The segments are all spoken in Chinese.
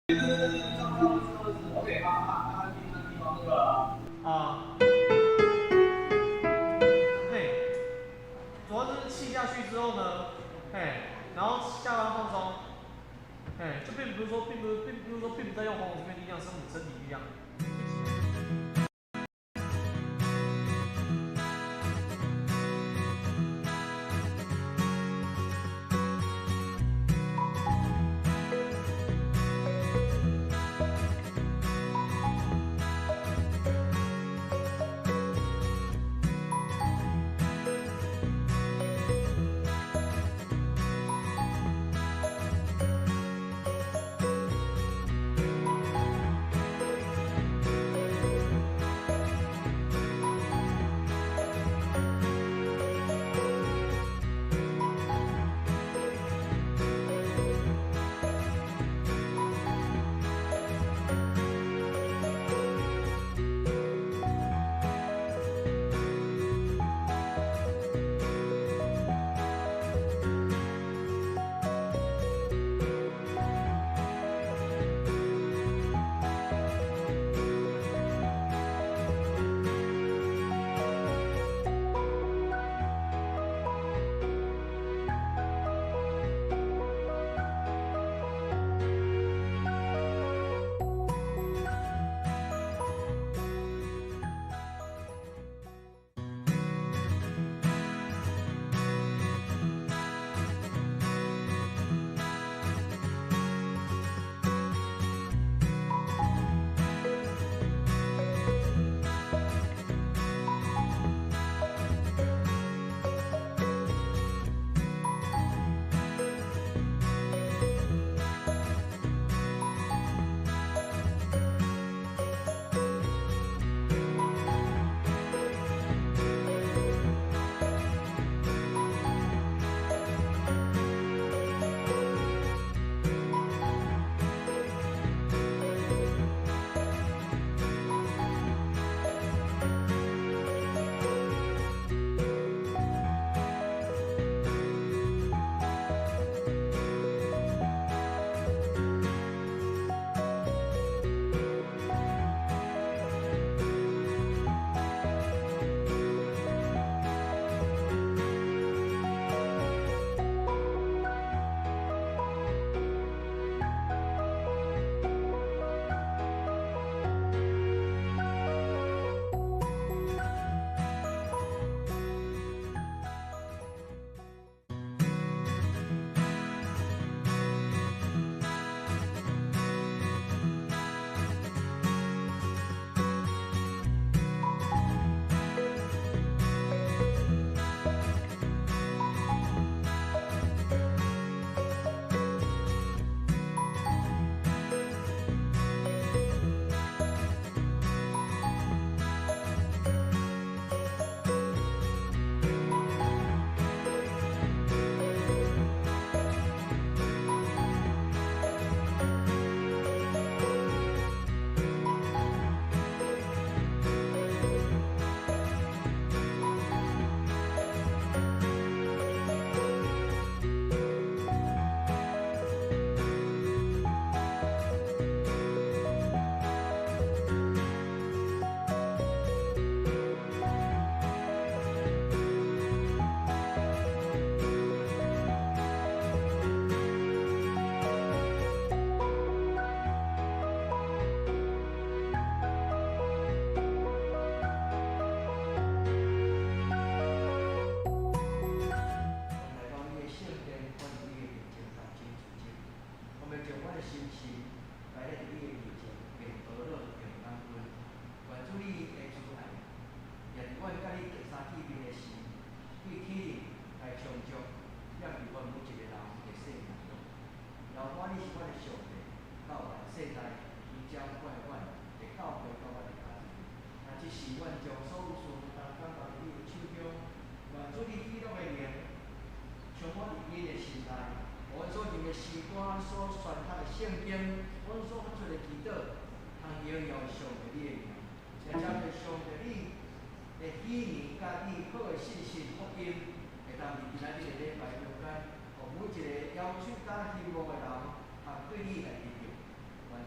OK，地方这个嘿，主要就是气下去之后呢，嘿，然后下巴放松，嘿，就并不是在用喉咙这边力量，是用你身体力量。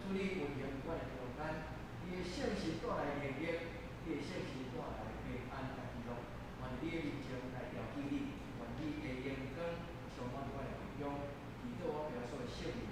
处理运行我的空间，伊的性是带来利益，伊的性是带来平安甲喜乐。愿你的面前来调起你，愿你的阳光充满我的梦中，祈祷我表所的圣名。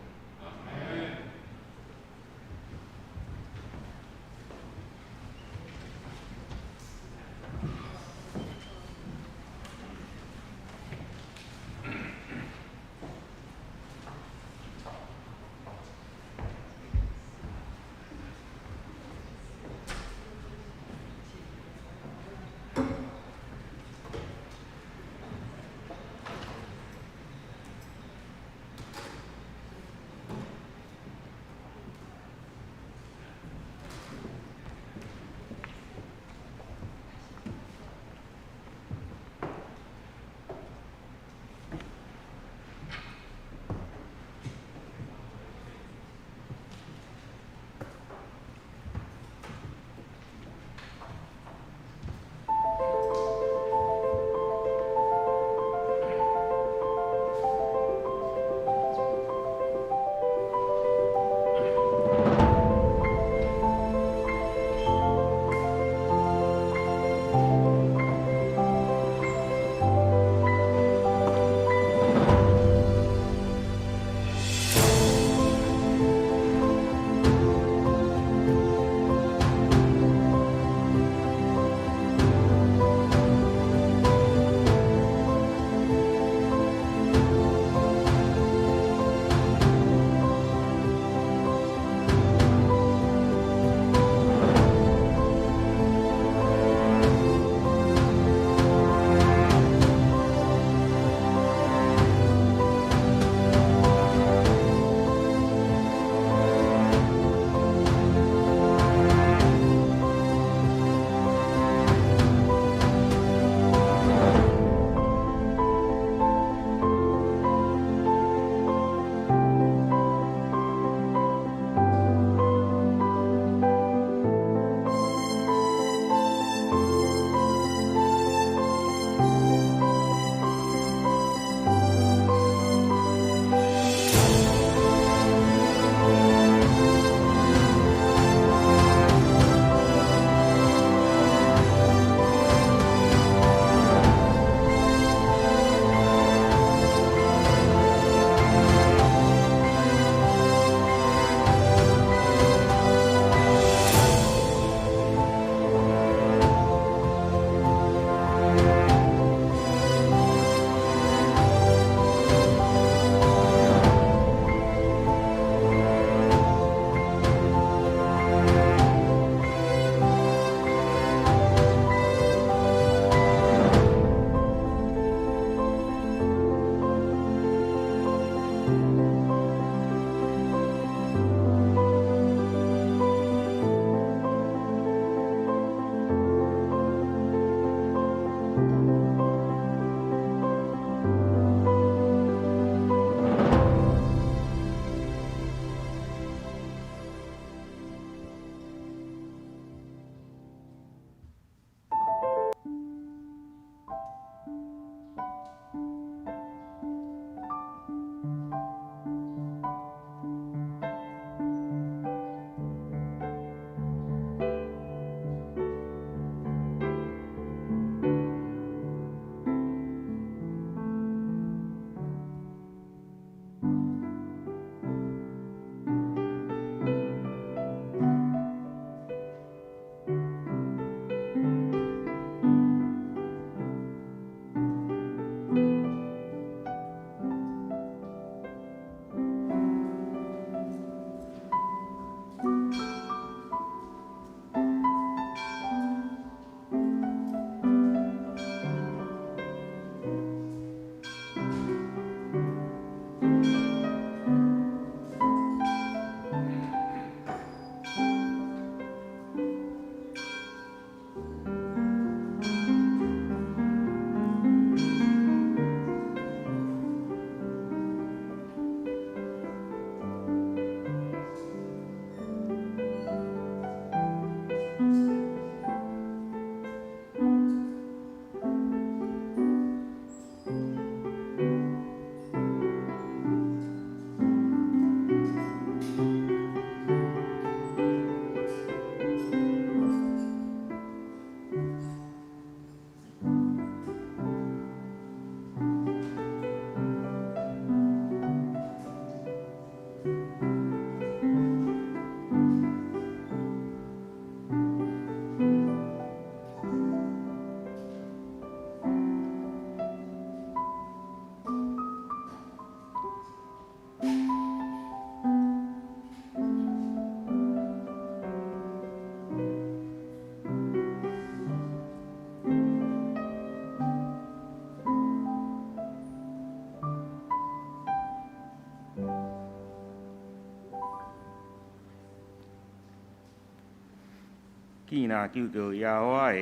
见若求告耶和华的，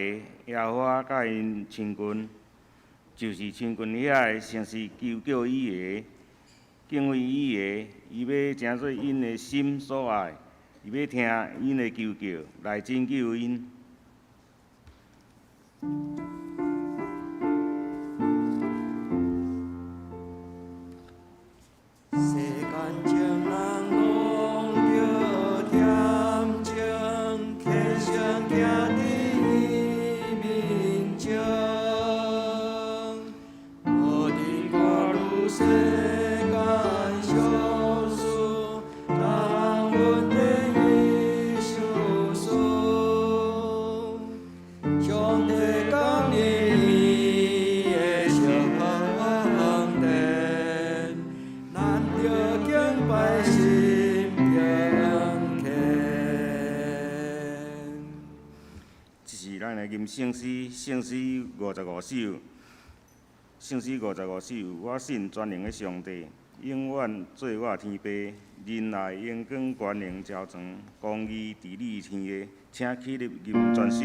耶和华甲因亲近，就是亲近遐个，诚是求告伊个，敬畏伊个，伊要诚做因的心所爱，伊要听因的求救，来拯救因。世间情人拢着恬静，虔诚行伫伊面前，无定看愈世间俗事，当阮的伊相思。上帝感念伊的圣殿，咱着敬拜心平虔。这是咱的吟圣诗，圣诗55首，圣诗55首。我信全能的上帝，永远做我天父，仁爱永光权能昭彰，公义治理天下。请起立吟全首。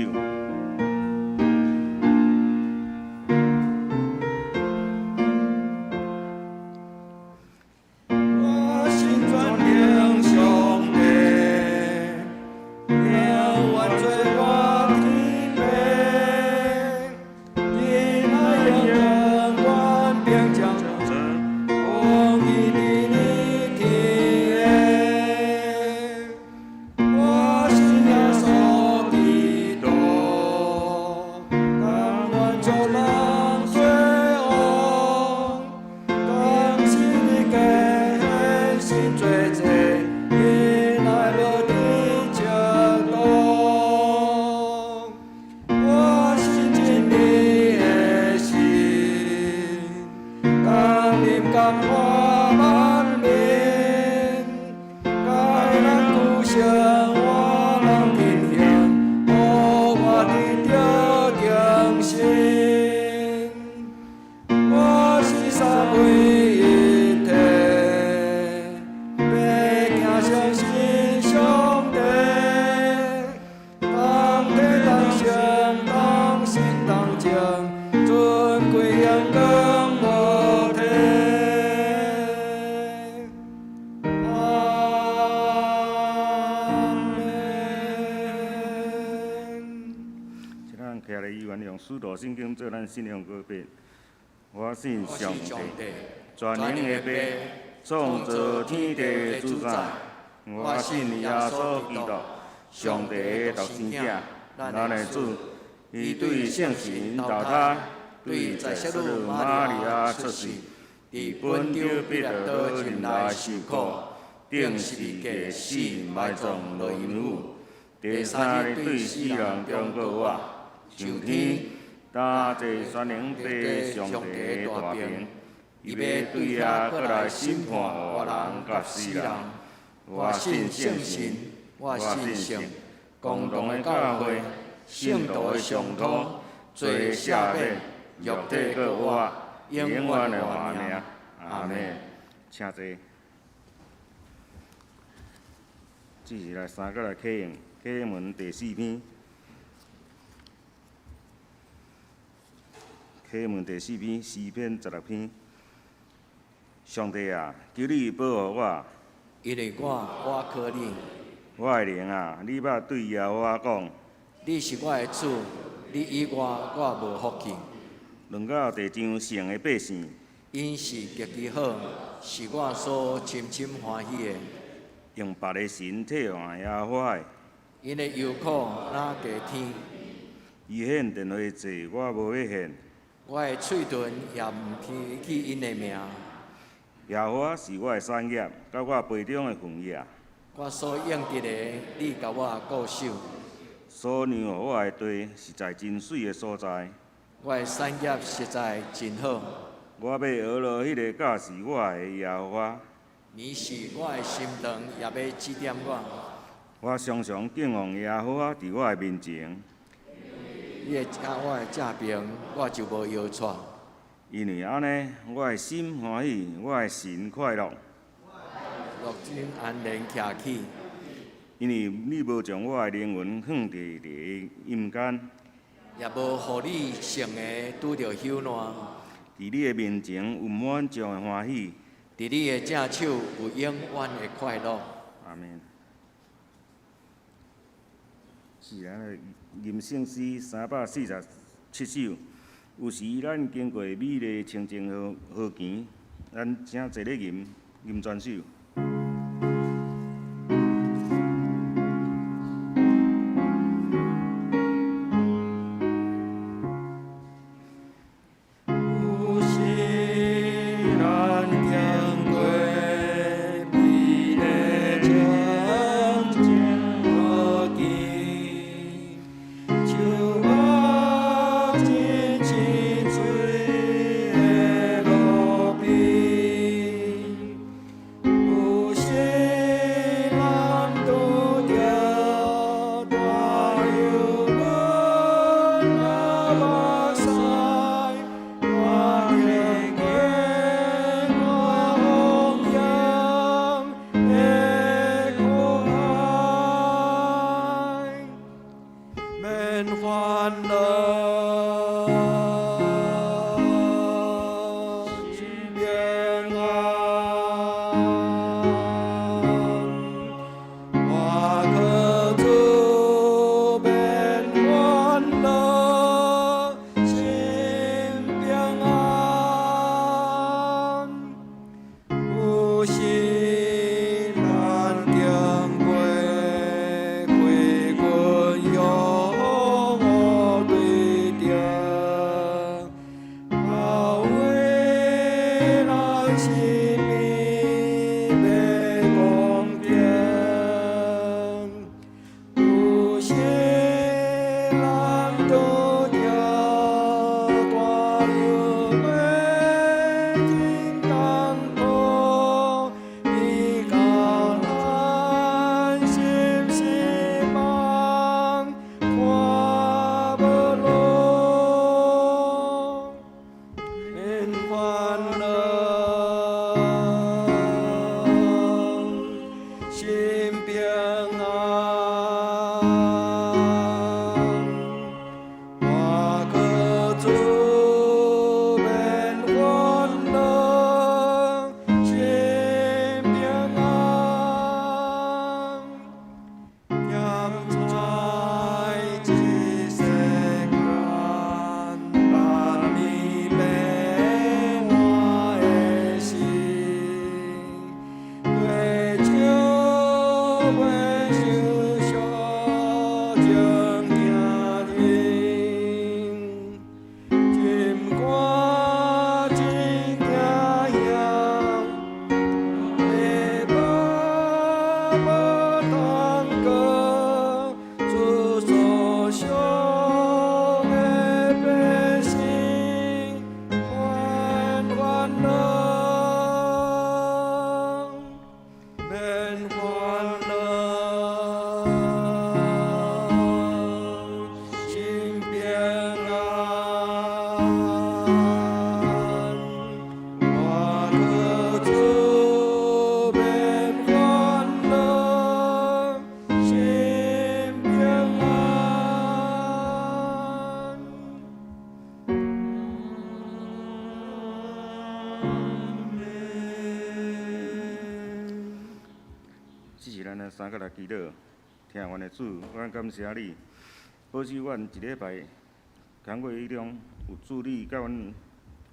我心全能上帝，永远做我天父，仁爱永光权柄彰彰，公义治理天下。我信耶稣基督，甘愿做人做王，甘心的献身做者，因爱无敌正道。我信真理的心，甘忍甘花万面，该咱故乡我人天行，互我得着定心。我是三位一体，要行相信上帝，当体当诚，当心当正，尊贵阳光无体。阿门。请咱徛咧医院用使徒圣经做咱信仰告别。我信上帝，全能的父，创造天地的主宰。我信耶稣基督，上帝的独生子，咱的主。伊对圣神投胎，对在色女玛利亚出世，伫本丢彼拉多任内受苦，顶十字架死，埋葬落阴府。第三日对死人中国活，上天。担坐全能父上帝的大名，伊要对遐过来审判活人甲死人。我信圣神，我信圣，共同的教会，圣道的上土，罪赦免，肉体搁活，永远的活命。阿门。请坐。这是来三个来启用，启门第4篇。启门第4篇，诗篇16篇。上帝啊，求你保护我，因为我靠你，我的灵啊，你捌对耶和华讲，你是我的主，你以外我无福气。论到地上圣的百姓，因是极其好，是我所深深欢喜的。用别的神替换耶和华的，因的忧苦哪地天，伊献电话济，我无要献。我的喙唇也毋提起因的名。耶和华是我的产业，甲我杯中的份业。我所用得的，你甲我固守。所让予我的地是在真水的所在。我的产业实在真好。我要学落迄个教示我的耶和华。你是我的心肠，也要指点我。我常常敬望耶和华伫我的面前，你会加我的正平，我就无摇错。因为安尼，我的心欢喜，我的神快乐。乐真安然徛起，因为你无将我的灵魂放伫阴间，也无互你性的拄着朽烂。伫你的面前有满足的欢喜。伫你的正手有永远的快乐。阿门。是咱的吟圣诗347首，有时咱经过美丽清净河泉，咱请坐咧吟全首。三角来祈祷，听阮的主，阮感谢你，保守阮一礼拜工作以中有助你甲阮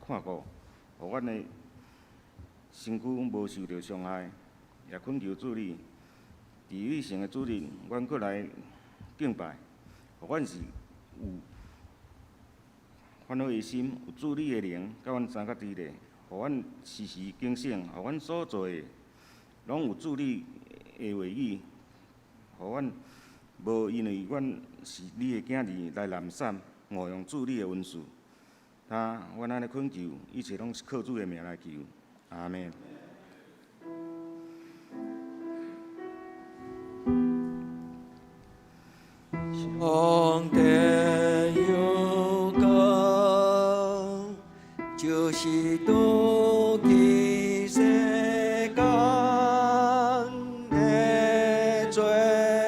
看顾，互阮的身躯无受到伤害，也恳求主你，伫你成的主日，阮过来敬拜，互阮是有欢喜的心，有主你的灵，甲阮三角伫咧，互阮时时警醒，互阮所做的拢有主你的话语，互阮无因为阮是你的囝儿来懒散，误用主你的恩赐。他阮安尼恳求，一切拢是靠主的名来求，阿门。上帝有讲，就是妒忌。 世間的罪孽，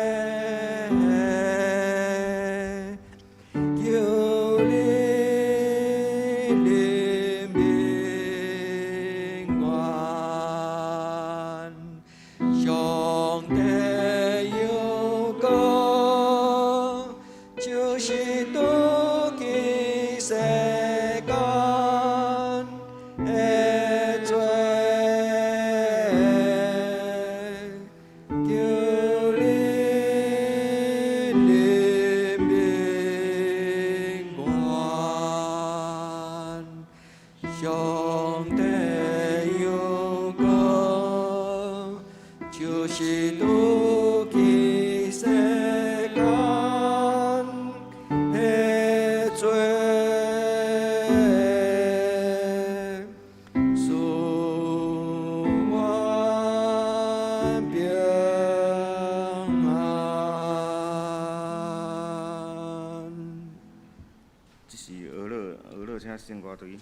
请升歌队。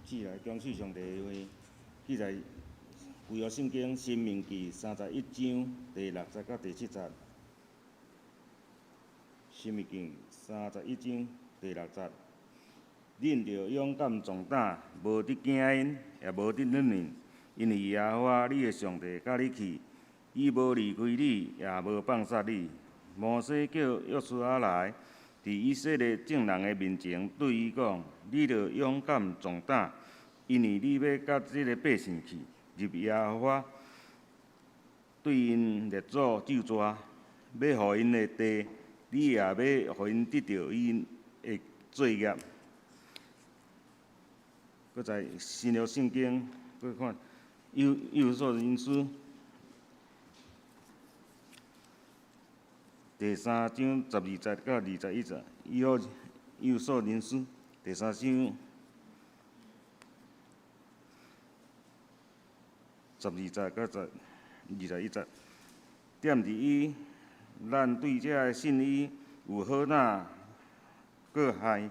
起来恭喜上帝的话，记在旧约圣经《申命记》31章第60到第70。申命记31章第60。恁着勇敢壮胆，无得惊因，也无得软硬，因为耶和华你的上帝甲你去，伊无离开你，也无放杀你。摩西叫约书亚来，伫以色列众人的面前对伊讲：你着勇敢壮胆，因为你要甲即个百姓去，入耶和华对因列祖咒诅，要互因的地，你也要互因得到因的罪孽。搁在新约圣经，搁看有所人书第3章12节到21节，有所人书第3章12节到21节，点伫伊，咱对这个信伊有好胆，搁害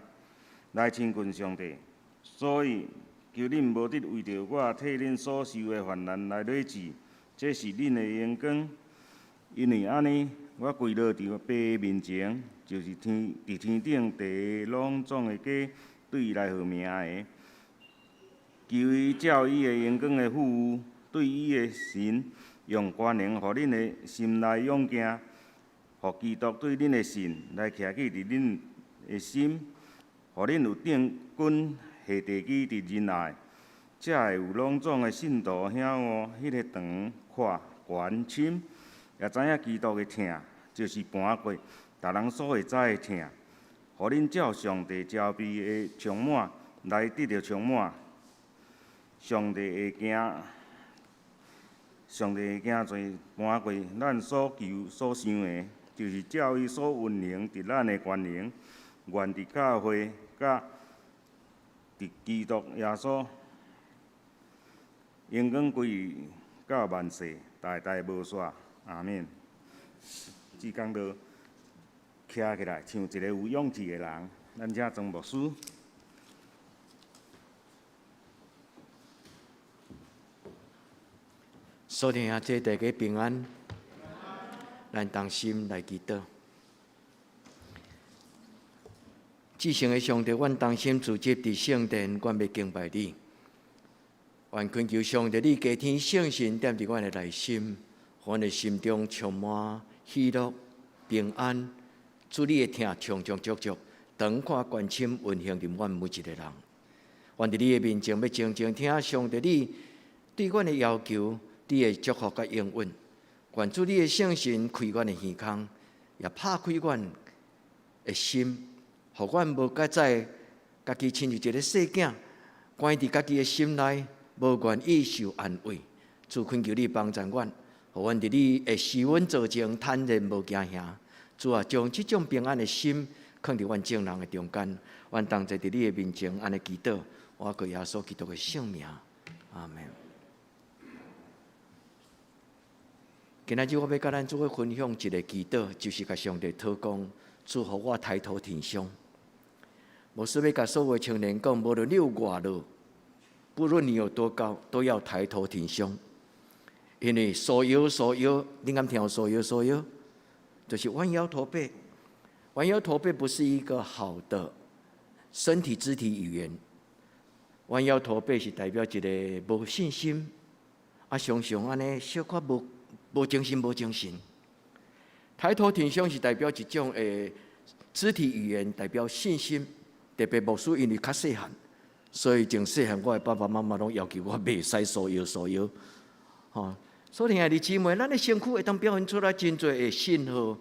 来亲近上帝。所以，求恁无得为着我替恁所受的患难来累志，这是恁的荣光。因为安尼，我跪落伫爸面前，就是伫天顶第隆重的家，对伊来号名的，求伊照伊的荣光的富有，对伊的神用权能，互恁的心内勇惊，互基督对恁的神来徛起伫恁的心，互恁有定根。下地基伫仁爱，才会有隆重的信徒晓悟，迄个长、闊、悬、深，也知影基督的疼，就是搬过逐人所会知的疼，互恁照上帝招庇的充满来得到充满。上帝会行做搬过咱所求所想的，就是照伊所运行伫咱的权能，愿伫教会甲。伫基督耶稣，荣光归于到万世，代代无煞。阿免。即讲到徛起来，像一个有勇气的人，咱遮庄牧师。所听下这大家平安，咱同心来祈祷。至圣的上帝，阮同心自接伫圣殿，阮要敬拜你。愿恳求上帝，你加添圣神踮伫阮的内心，互阮的心中充满喜乐、平安。主你的疼长长足足，长阔关心运行伫阮每一个人。阮伫你的面前，要静静听上帝你对阮的要求，你的祝福甲应允。愿主你的圣神开阮的耳孔，也拍开阮的心。互阮无甲再家己亲像一个细囝，关伫家己的心内，无愿意受安慰。主恳求你帮助阮，互阮伫你的施恩造情，坦然无惊吓。主啊，将即种平安的心放伫阮众人的中间，阮同在伫你的面前安尼祈祷，我靠耶稣基督的圣名，阿门。今仔日我要甲咱做伙分享一个祈祷，就是甲上帝讨讲，祝福我抬头挺胸。牧师要甲所有青年讲，无论你有偌热，不论你有多高，都要抬头挺胸。因为所有，你敢听所有，就是弯腰驼背。弯腰驼背不是一个好的身体肢体语言。弯腰驼背是代表一个无信心，常常安尼小可无精神。抬头挺胸是代表一种肢体语言，代表信心。特别牧师因为较细汉，所以从细汉我的爸爸妈妈拢要求我袂使所有。所以兄弟姊妹，咱的身躯会当表现出来真侪的信号，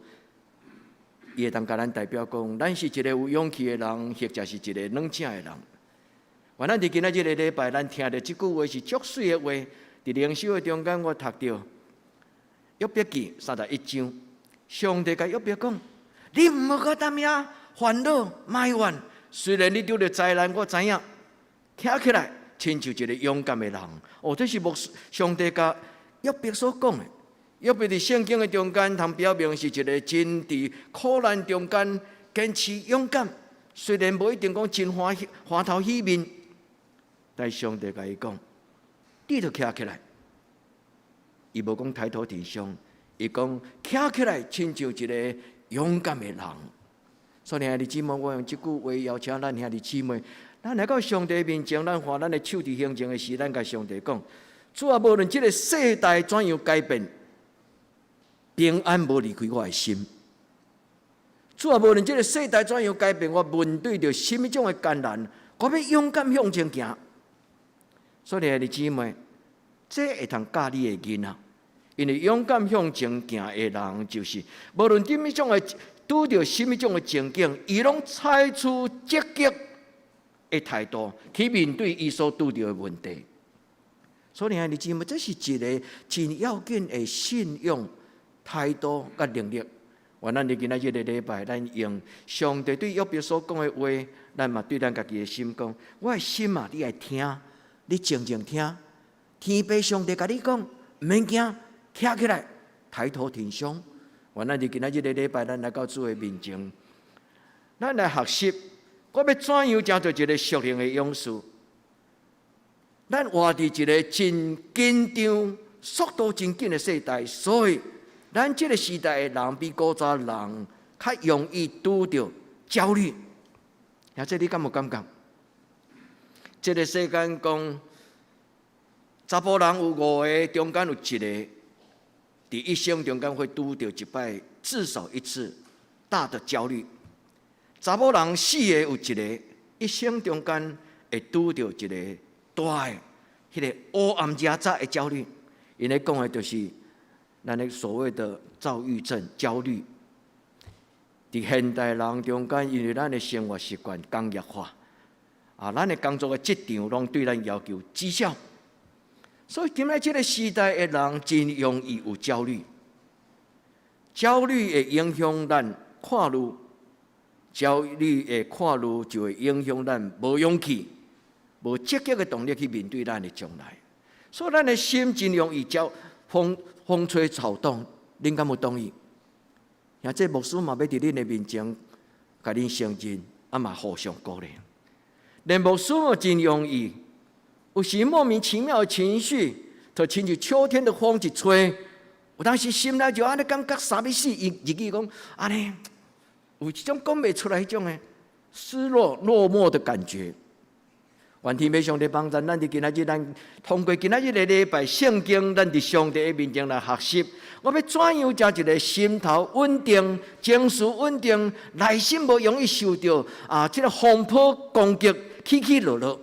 伊会当甲咱代表讲，咱是一个有勇气的人，或者是一个冷静的人。咱伫今仔日的礼拜，咱听到即句话是足水的话，伫灵修的中间，我读到约伯记31章，上帝甲约伯讲：你毋好个担忧、烦恼、埋怨。虽然你拄着灾难，我知影，听起来亲像一个勇敢的人。这是上帝甲约伯所讲的。约伯伫圣经的中间，通表明是一个真伫苦难中间坚持勇敢。虽然无一定讲真欢头喜面，但上帝甲伊讲，你著徛起来。伊无讲抬头挺胸，伊讲徛起来，亲像一个勇敢的人。所以兄弟姊妹，我用即句话邀请咱兄弟姊妹，咱来到上帝面前，咱看咱的手伫行前的时，咱甲上帝讲：主啊，无论即个世代怎样改变，平安无离开我的心。主啊，无论即个世代怎样改变，我面对着什么种的艰难，我要勇敢向前行。所以兄弟姊妹，这会通教你的囡仔。因为勇敢向前行的人，就是无论什么种的拄着什么种的情景，伊拢采取积极的态度去面对伊所拄着的问题。所以兄弟姊妹，这是一个真要紧的信用态度甲能力。我咱今仔日的礼拜，咱用上帝对约伯所讲的话，咱嘛对咱家己的心讲：我的心啊，你爱听，你静静听。天父上帝甲你讲，毋免惊。徛起来，抬头挺胸。原来今仔日的礼拜，咱来到主的面前，咱来学习，我要怎样成做一个属灵的勇士？咱活伫一个真紧张、速度真紧的时代，所以咱这个时代的人比古早人较容易拄着焦虑。也这你敢有感觉？这个世间讲，查甫人有5个，中间有1个。伫一生中间会拄着一摆，至少一次大的焦虑。查某人4个有1个，一生中间会拄着一个大的、迄个黑暗夜早的焦虑。因咧讲的就是咱的所谓的躁郁症、焦虑。伫现代人中间，因为咱的生活习惯工业化，咱的工作的质量拢对咱要求绩效。所以，今仔这个时代的人真容易有焦虑，焦虑会影响咱看路，焦虑会看路就会影响咱无勇气、无积极的动力去面对咱的将来。所以，咱的心真容易风吹草动。恁敢有同意？像这牧师嘛要伫恁的面前，甲恁承认，嘛互相鼓励。连牧师嘛真容易。有时莫名其妙的情绪，就亲像秋天的风一吹，有当时心内就安尼感觉啥要死，日记讲安尼，有一种讲袂出来迄种的失落、落寞的感觉。愿天父上帝帮助咱伫今仔日，咱通过今仔日的礼拜圣经，咱伫上帝的面前来学习。我要怎样将一个心头稳定、情绪稳定、内心无容易受到这个风波攻击、起起落落，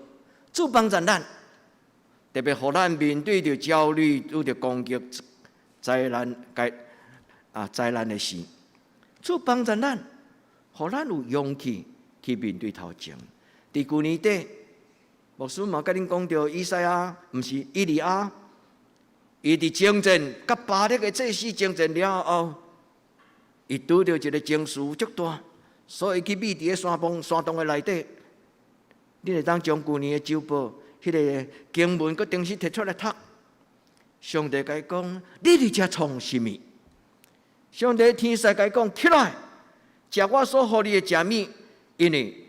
主帮助咱。特别互咱面对着焦虑、拄着攻击、灾难的事，主帮助咱，互咱有勇气去面对头前。伫旧年底，牧师嘛甲恁讲着以赛亚，毋是以利亚，伊伫征战甲巴力的祭司征战了后，伊拄着一个情绪足大，所以去秘伫个山洞的内底，你会当将旧年的周报。迄个经文，佮定时摕出来读。上帝甲伊讲：“你伫遮创什么？”上帝天使甲伊讲：“起来，食我所予你的食物，因为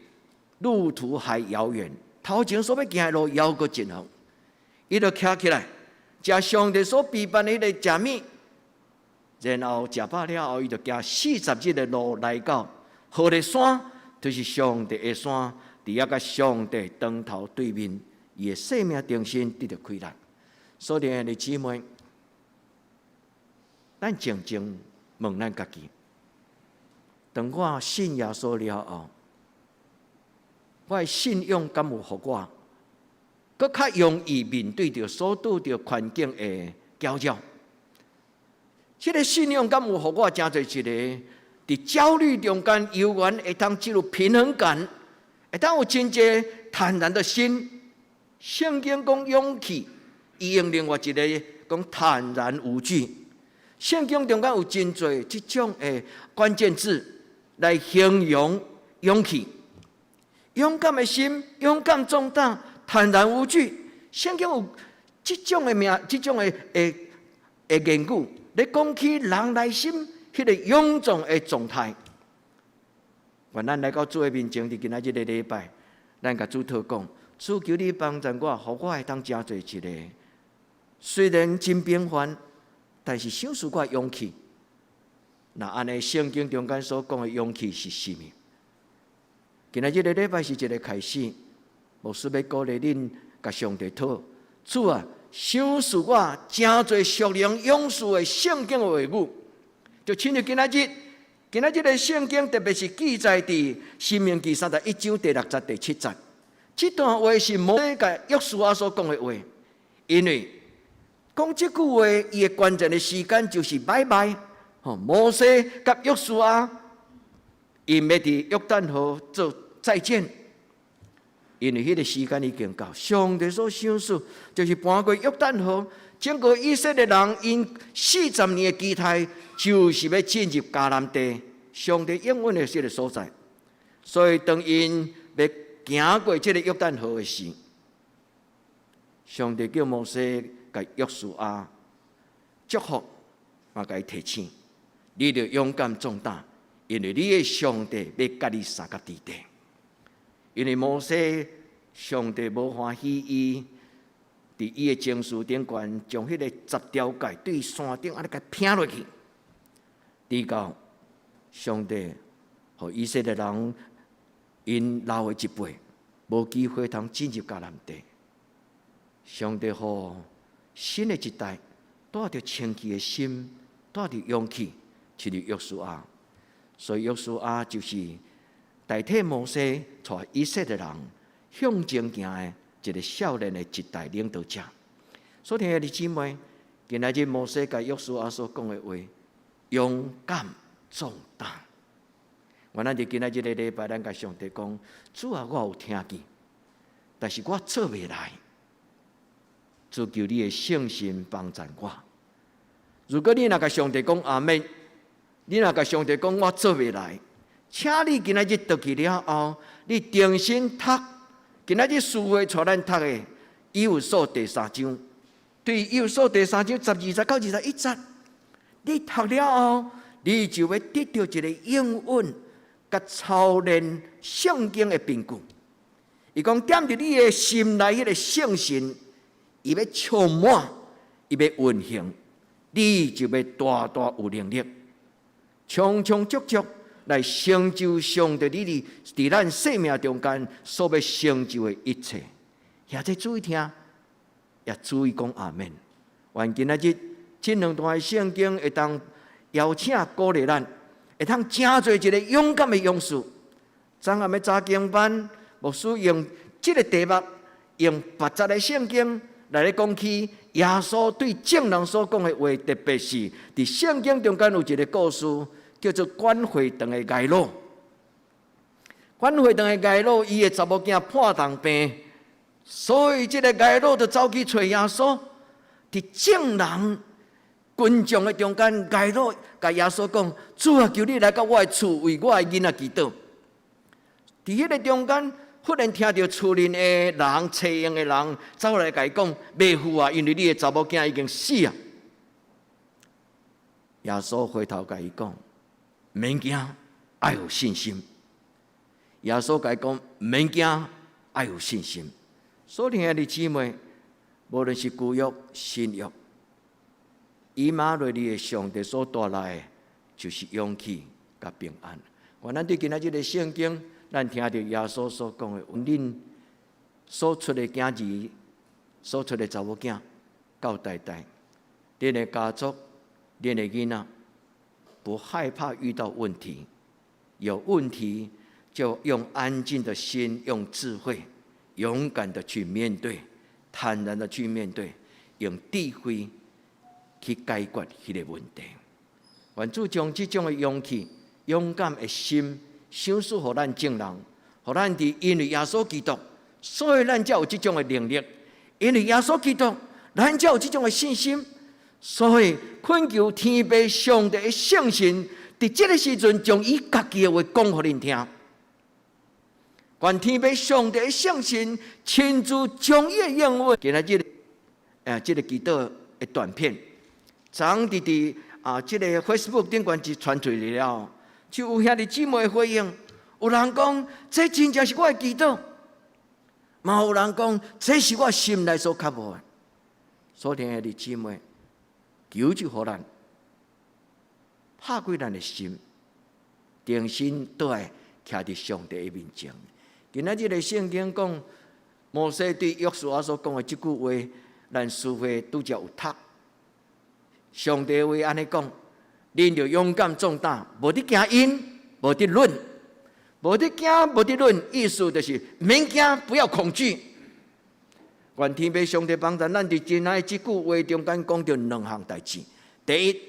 路途还遥远，头前所要行的路遥过真远。”伊就徛起来，食上帝所备办的迄个食物，然后食饱了后，伊就行40日的路来到好的山，就是上帝的山，伫遐甲上帝当头对面。伊的生命重新得到开展，所以兄弟姊妹，咱静静问咱家己：当我信耶稣了后，我的信仰敢有互我，搁较容易面对着所拄着环境的搅扰？这个信仰敢有互我成做一个伫焦虑中间悠然会当进入平衡感，会当有真济坦然的心。圣经讲勇气，伊用另外一个讲坦然无惧。圣经中间有真侪这种的关键字来形容勇气、勇敢的心、勇敢壮大、坦然无惧。圣经有这种的这种的言语，来讲起人内心迄个勇壮的状态。愿咱来到主的面前，伫今仔日的礼拜，咱甲主祷讲。主求你帮助我，互我会当真做一个，虽然真平凡，但是享受我的勇气。那安尼圣经中间所讲的勇气是什么？今仔日的礼拜是一个开始，牧师要鼓励恁甲上帝讨，主啊，赏赐我真侪属灵勇士的圣经的话语，就亲像今仔日的圣经，特别是记载伫《申命记》31章第6节、第7节。这段话是摩西甲约书亚所讲的话，因为讲这句话，伊的关键的时间就是拜拜。摩西甲约书亚，因要伫约旦河做再见，因为迄个时间已经到。上帝所赏赐，就是搬过约旦河，整个以色列人因40年的期待，就是要进入迦南地，上帝应允的这个所在。所以当因要行过这个约旦河的时，上帝叫摩西甲约书亚祝福，也甲伊提醒，你着勇敢壮大，因为你的上帝要甲你三角之地。因为摩西，上帝无欢喜伊，伫伊的情绪顶悬，将迄个10条界对山顶安尼甲拼落去，直到上帝互以色列人因老的一辈无机会通进入迦南地。上帝互新的一代带着清气的心，带着勇气，去入约书亚。所以约书亚就是代替摩西带以色列人向前行的一个少年的一代领导者。所以听的姊妹，今仔日摩西甲约书亚所讲的话，勇敢壮大。原来伫今仔日的礼拜，咱甲上帝讲：主啊，我有听见，但是我做袂来。主求你的圣心帮助我。如果你若甲上帝讲阿们，你若甲上帝讲我做袂来，请你今仔日倒去了后，你重新读今仔日诗会带咱读的《以弗所》第3章。对《以弗所》第3章12节到21节，你读了后，你就会得到一个应允、甲操练圣经的凭据。伊讲点伫你的心内迄个圣神，伊要充满，伊要运行，你就要大大有能力，充充足足来成就上帝你伫咱生命中间所要成就的一切。也在注意听，也注意讲阿们。愿今仔日这两段圣经会当邀请鼓励咱，会通真做一个勇敢的勇士。昨暗的查经班，牧师用这个题目，用别节的圣经来咧讲起耶稣对众人所讲的话，特别是伫圣经中间有一个故事，叫做管会堂的街路。管会堂的街路，伊的查某囝破重病，所以这个街路就走去找耶稣。伫众人群众的中间，街路甲耶稣讲：主啊，求你来到我的厝，为我的囡仔祈祷。伫迄个中间，忽然听到厝邻的人、找用的人走来甲伊讲：妹夫啊，因为你的查某囝已经死啊。耶稣回头甲伊讲：免惊，要有信心。耶稣甲伊讲：免惊，要有信心。所以，亲爱的姊妹，无论是旧约、新约，以马内利的上帝所带来的，就是勇气甲平安。咱对今仔日的圣经，咱听到耶稣所讲的：恁所出的囝儿，所出的查某囝，到代代，恁的家族，恁的囡仔，不害怕遇到问题，有问题就用安静的心，用智慧，勇敢的去面对，坦然的去面对，用智慧去解决迄个问题。愿主将这种的勇气、勇敢的心，赏赐予咱众人，予咱伫因为耶稣基督，所以咱才有这种的能力；因为耶稣基督，咱才有这种的信心。所以恳求天父上帝的圣神，伫这个时阵将伊家己的话讲予恁听。愿天父上帝的圣神亲自将伊的应允。今仔日这个祈祷的短片，昨昏伫这个 Facebook 顶悬就传出来了，就有兄弟姊妹回应，有人讲这真正是我的祈祷。嘛有人讲，这是我心内所渴慕的。所听的弟姊妹，求就互咱拍开咱的心，定心倒来徛伫上帝的面前。今仔日的圣经讲，摩西对约书亚所讲的这句话，咱思维拄则有读。上帝话安尼讲：恁着勇敢壮胆，无得惊因，无得论，无得惊，无得论。意思就是免惊，不要恐惧。愿天父上帝帮助咱伫今仔这句话中间讲着两项代志。第一，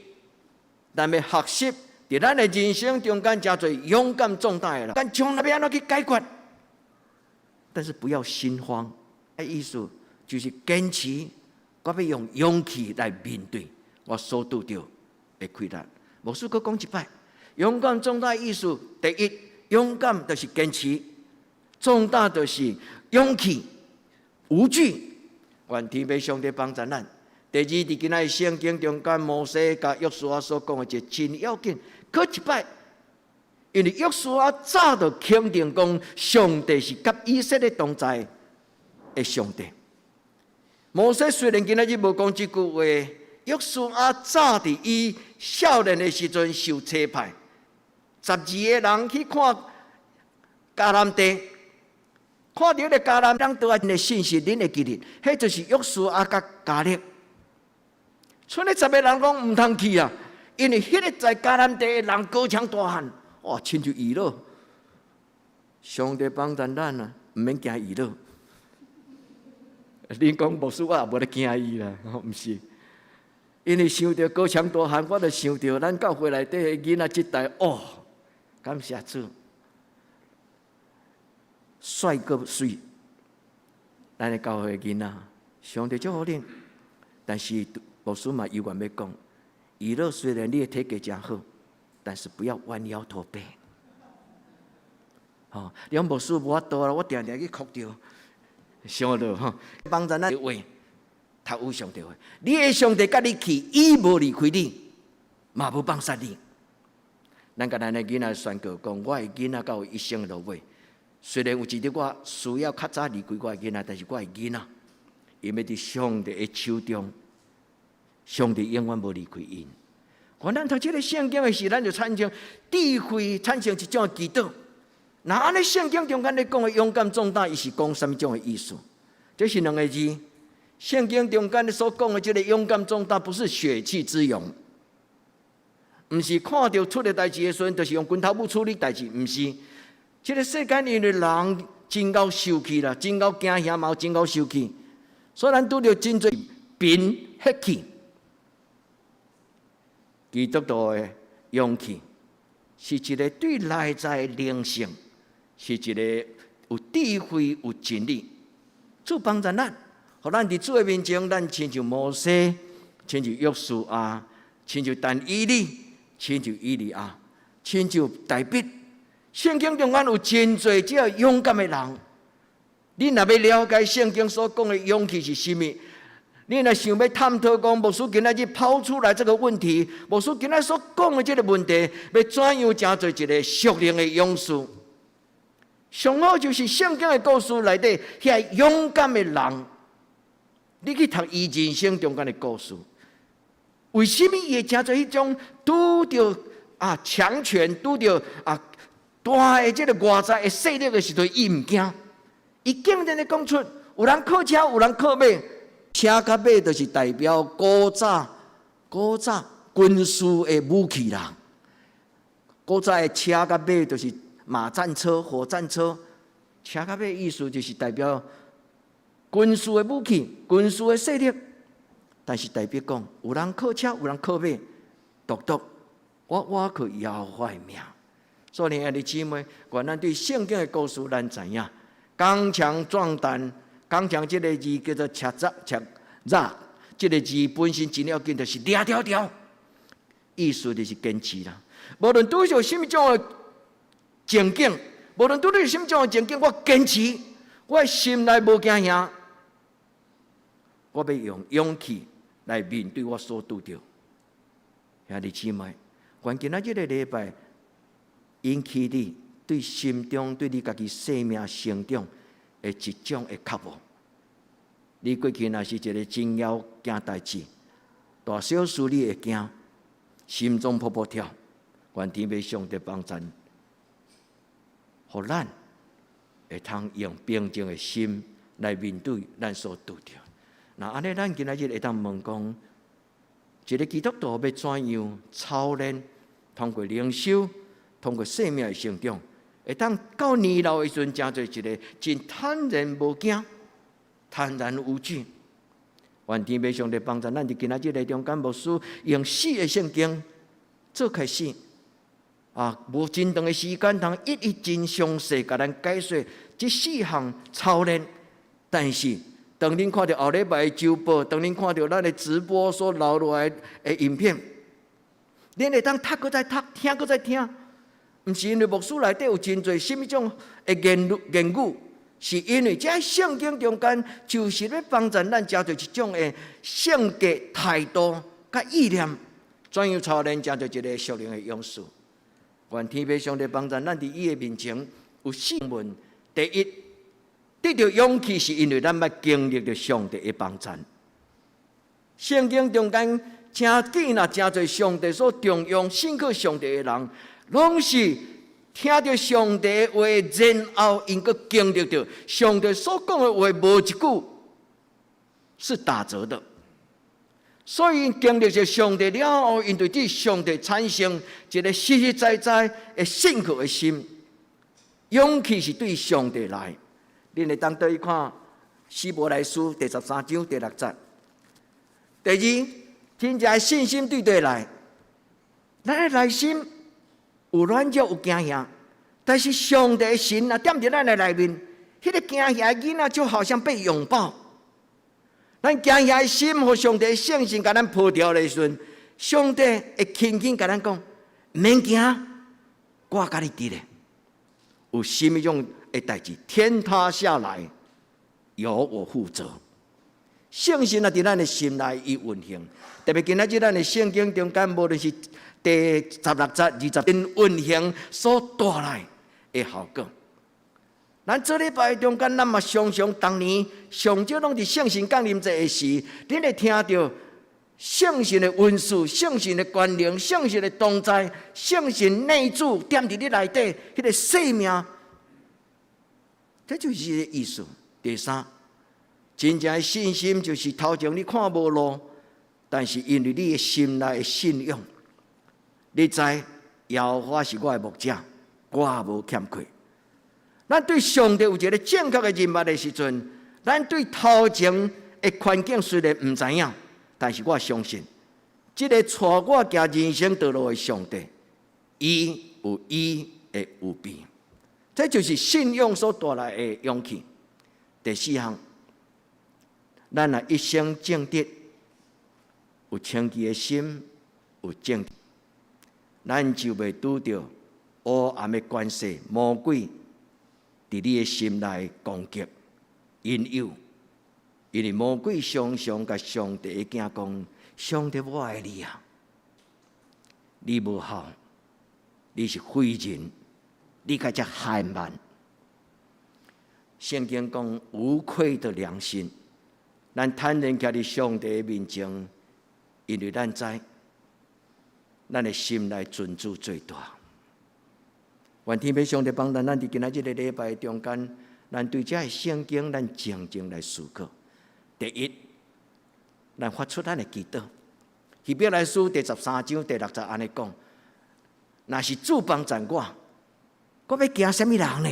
咱要学习伫咱的人生中间真侪勇敢壮胆的人，但从那边要去解决。但是不要心慌，意思就是坚持，我要用勇气来面对我所拄到的困难。牧师阁讲一摆，勇敢壮胆的意思，第一，勇敢就是坚持，壮胆就是勇气、无惧。愿天父上帝帮助咱。第二，伫今仔圣经中间，摩西甲约书亚所讲的一个真要紧，搁一摆。因为约书亚早就肯定讲，上帝是甲以色列同在的上帝。摩西虽然今仔日无讲这句话，约书亚早伫伊少年的时阵受差派，12个人去看迦南地，看到个迦南人得的信息，恁会记得，迄就是约书亚甲迦勒。剩的10个人讲唔通去啊，因为迄个在迦南地的人高强大汉。哇，亲像娱乐，上帝帮助咱啊，唔免惊娱乐。恁讲牧师，我也无咧惊伊啦，毋是。因为想到高强大汉，我就想到咱教会内底的囡仔这代，哦，感谢主，帅哥水，咱的教会的囡仔，上帝祝福恁。但是牧师嘛，永远要讲，娱乐虽然你的体格真好。但是不要弯腰驼背。哦，你讲牧师无法度啦，我定定去哭着，想到吼，帮咱的话，读有上帝话，你的上帝甲你去，伊无离开你，嘛无放杀你。咱甲咱的囡仔宣告讲，我的囡仔到一生的路尾，虽然有一日我需要较早离开我的囡仔，但是我的囡仔，因为伫上帝的手中，上帝永远无离开因。咱读这个圣经的时，咱就产生智慧，产生一种祈祷。那安尼圣经中间咧讲的勇敢壮胆，伊是讲什么种的意思？这是两个字。圣经中间所讲的这个勇敢壮胆，不是血气之勇，不是看到出的代志的时阵，就是用拳头母处理代志，不是。这个世间里的人真够受气啦，真够惊吓，嘛真够受气，所以咱拄着真侪病血气。基督徒的勇气，是一个对内在的灵性，是一个有智慧、有真理。主帮助咱，互咱伫主的面前，咱亲像摩西，亲像约书亚，亲像但以理，亲像以利亚，亲像大卫。圣经中间有真侪这样勇敢的人。你若要了解圣经所讲的勇气是甚么？你若想要探讨讲，牧师今仔日抛出来这个问题，牧师今仔所讲的这个问题，要怎样成做一个属灵的勇士？上好就是圣经的故事内底遐勇敢的人，你去读伊人生中间的故事，为什么伊会成做迄种拄着强权，拄着大的这个外在的势力的时阵，伊毋惊，伊竟然的讲出，有人靠车，有人靠马。车甲马就是代表古早军事的武器啦。古早的车甲马就是马战车、火战车。车甲马意思就是代表军事的武器、军事的势力。但是代表讲，有人靠车，有人靠马，独我可要坏命。所以，兄弟姊妹，愿咱对圣经的故事，咱知影，刚强壮胆。刚强这个字叫做赤扎，这个字本身真要紧，就是抓条条，意思就是坚持啦。无论拄着什么种的情景，无论拄着什么种的情景，我坚持，我心内无惊吓，我要用勇气来面对我所拄着。兄弟姊妹，愿今仔日个礼拜引起你对心中对你家己生命成长。的一种的觉悟。你过去若是一个真要惊代志，大小事你会惊，心中噗噗跳，愿天父上帝帮咱，互咱会通用平静的心来面对咱所拄着。那安尼，咱今仔日会当问讲，一个基督徒要怎样操练，通过灵修，通过生命的成长，会当到年老的时阵，成做一个真坦然无惊、坦然无惧。愿天父上帝帮助咱，伫今仔日的中间，牧师用4个圣经做开始，无真长的时间，通一一真详细甲咱解说这4项操练。但是，当恁看到后礼拜的周报，当恁看到咱的直播所留落来的影片，恁会当读搁再读，听搁再听。毋是因为牧师内底有真侪什么种的言语，是因为这圣经中间就是要帮助咱加做一种的性格、态度、甲意念，怎样操练加做一个属灵的勇士。愿天父上帝帮助咱伫伊的面前有4问：第一，得到勇气是因为咱捌经历着上帝的帮助。圣经中间真紧啊，真侪上帝所重用、信靠上帝的人。拢是听到上帝的话，然后因阁经历到上帝所讲的话，无一句是打折的。所以经历着上帝了后，因对这上帝产生一个实实在在的信靠的心。勇气是对上帝来。恁会当倒去看《希伯来书》第13章第6节。第二，真正的信心对地来，咱的内心有软弱有惊吓，但是上帝的神啊，踮伫咱的内面，迄个惊吓的囡仔就好像被拥抱。咱惊吓的心和上帝的圣心，甲咱抱掉的时阵，上帝会轻轻甲咱讲：免惊，我甲你伫咧。有什么种的代志，天塌下来，由我负责。圣心啊，伫咱的心内伊运行，特别今仔日咱的圣经中间，无论是第16节、20节运行所带来的效果。咱这礼拜中间，咱嘛常常当年上少拢伫圣神降临节的时，恁会听到圣神的恩赐、圣神的权能、圣神的同在、圣神内住踮伫你内底，迄个生命，这就是这个意思。第三，真正的信心就是头前你看无路，但是因为你的心内的信仰。你知耶和华是我的牧者，我无欠缺。咱对上帝有一个正确的认识的时阵，咱对头前的环境虽然唔知影，但是我相信，这个带我行人生道路的上帝，伊有伊的有备。这就是信仰所带来的勇气。第4项，咱若一生正直，有清洁的心，有正直。咱就袂拄着黑暗的关系、魔鬼伫你的心内攻击、引诱，因为魔鬼常常甲上帝的囝讲：上帝我爱你啊，你无效，你是废人，你甲只害慢。圣经讲无愧的良心，咱坦然徛伫上帝的面前，因为咱知。咱的心内尊主最大。愿天父上帝帮咱，咱伫今仔日的礼拜中间，咱对这圣经，咱静静来思考。第一，咱发出咱的祈祷。希伯来书第13章第6节安尼讲：若是主帮助我要惊什么人呢？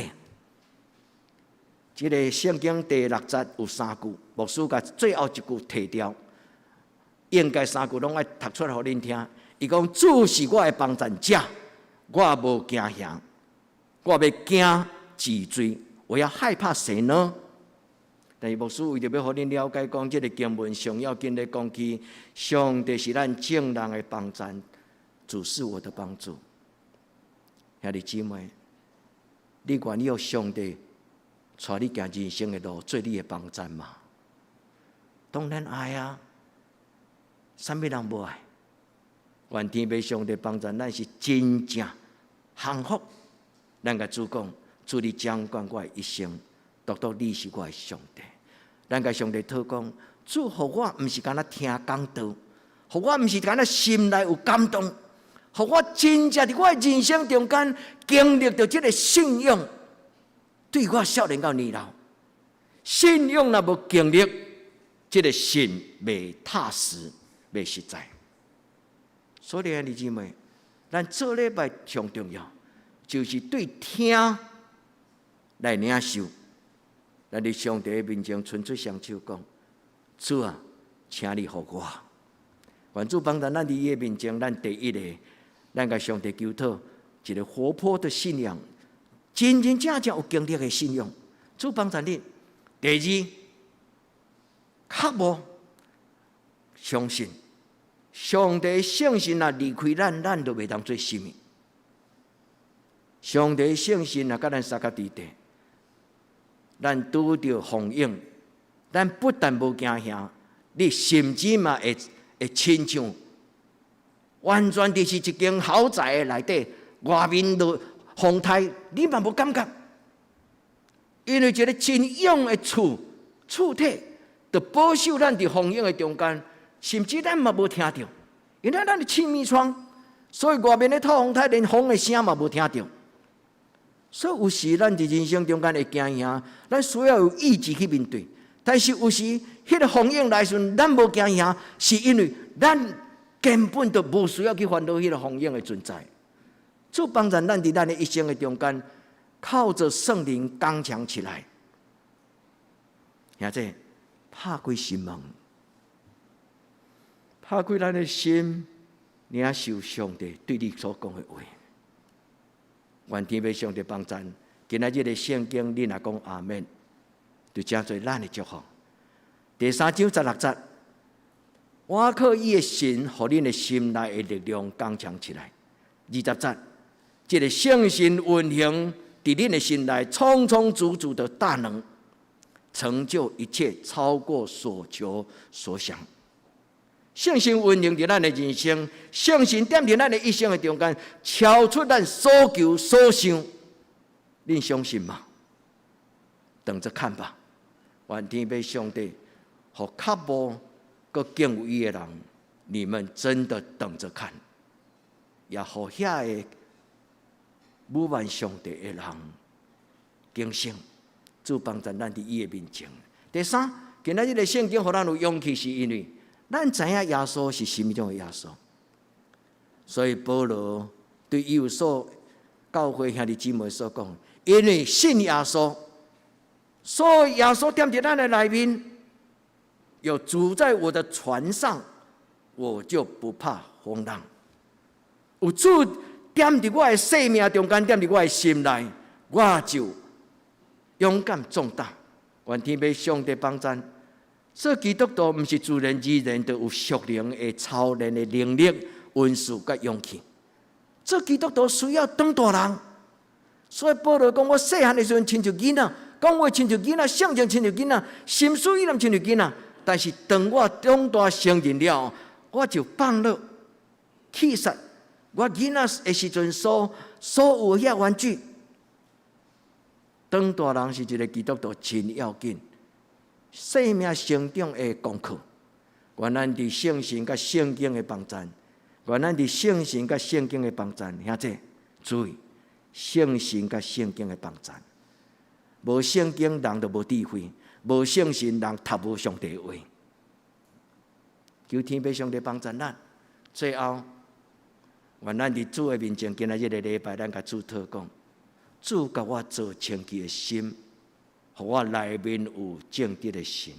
这个圣经第6节有3句，牧师甲最后一句摕掉，应该3句拢爱读出来互恁听。伊讲主是我的帮助者，我无惊吓，我要惊治罪，我要害怕谁呢？但是牧师为着要互恁了解，讲这个经文上要紧的讲起，上帝是咱正人的帮助，主是我的帮助。兄弟姊妹，你愿意让上帝带你行人生的路，做你的帮助吗？当然爱啊，啥物人无爱？愿天父上帝帮助咱是真正幸福。咱甲主讲，主你掌管我的一生，独独你是我的上帝。咱甲上帝讨讲，主互我毋是干那听讲道，互我毋是干那心内有感动，互我真正伫我的人生中间经历到这个信仰，对我少年到年老，信仰若无经历，这个信袂踏实，袂实在。所以弟兄姊妹，咱做礼拜上重要，就是对听来领受。咱伫上帝面前伸出双手讲：主啊，请你互我。愿主帮助咱伫伊的面前，咱第一个，咱甲上帝求讨一个活泼的信仰，真真正正有经历的信仰。主帮助你。第二，确无相信上帝的圣神若离开咱，咱就袂当做什么。上帝的圣神若甲咱三角伫地。咱拄着风影，咱不但无惊吓，你甚至嘛会亲像完全就是一间豪宅的内底，外面都风台，你嘛无感觉，因为一个真勇的厝体，就保守咱伫风影的中间，甚至咱嘛无听到，因为咱的气密窗，所以外面的透风台连风的声嘛无听到。所以有时咱伫人生中间会惊吓，咱需要有意志去面对。但是有时迄个风影来时，咱无惊吓，是因为咱根本就无需要去烦恼迄个风影的存在。主帮助咱伫咱的一生的中间，靠着圣灵刚强起来。兄弟，拍开心门，拍开咱的心，领受上帝对你所讲的话。愿天父上帝帮助，今仔日的圣经，你若讲阿们，就真做咱的祝福。第3章16节，我靠伊的神，互恁的心内的力量刚强起来。20节，这个圣神运行伫恁的心内，充充足足的大能，成就一切，超过所求所想。圣神运行伫咱的人生，圣神点伫咱的一生的中间，超出咱所求所想。恁相信吗？等着看吧。愿天父上帝，互较无佮敬畏伊的人，你们真的等着看，也互遐个不万上帝的人警醒，主帮助咱伫伊的面前。第3，今仔日的圣经，互咱有勇气，是因为咱知影耶稣是什么种的耶稣，所以保罗对以弗所教会兄弟姊妹所讲，因为信耶稣，所以耶稣踮伫咱的内面，有主在我的船上，我就不怕风浪。有主踮伫我的生命中间，踮伫我的心内，我就勇敢壮大。愿天父上帝帮助。做基督徒毋是自然而然就有属灵的超然的能力、温素甲勇气。做基督徒需要当大人，所以保罗讲：我细汉的时阵亲像囡仔，讲话亲像囡仔，性情亲像囡仔，心思意念亲像囡仔。但是当我长大成人了，我就放了气煞。我囡仔的时阵所有遐玩具，当大人是一个基督徒真要紧。生命成长的功课，愿咱伫圣神甲圣经的帮助，愿咱伫圣神甲圣经的帮助，兄弟注意，圣神甲圣经的帮助。无圣经人就无智慧，无圣神人读无上帝的话。求天父上帝帮助咱。最后，愿咱伫主的面前，今仔日的礼拜，咱甲主祷讲，主甲我做清洁的心。互我内面有正直的心，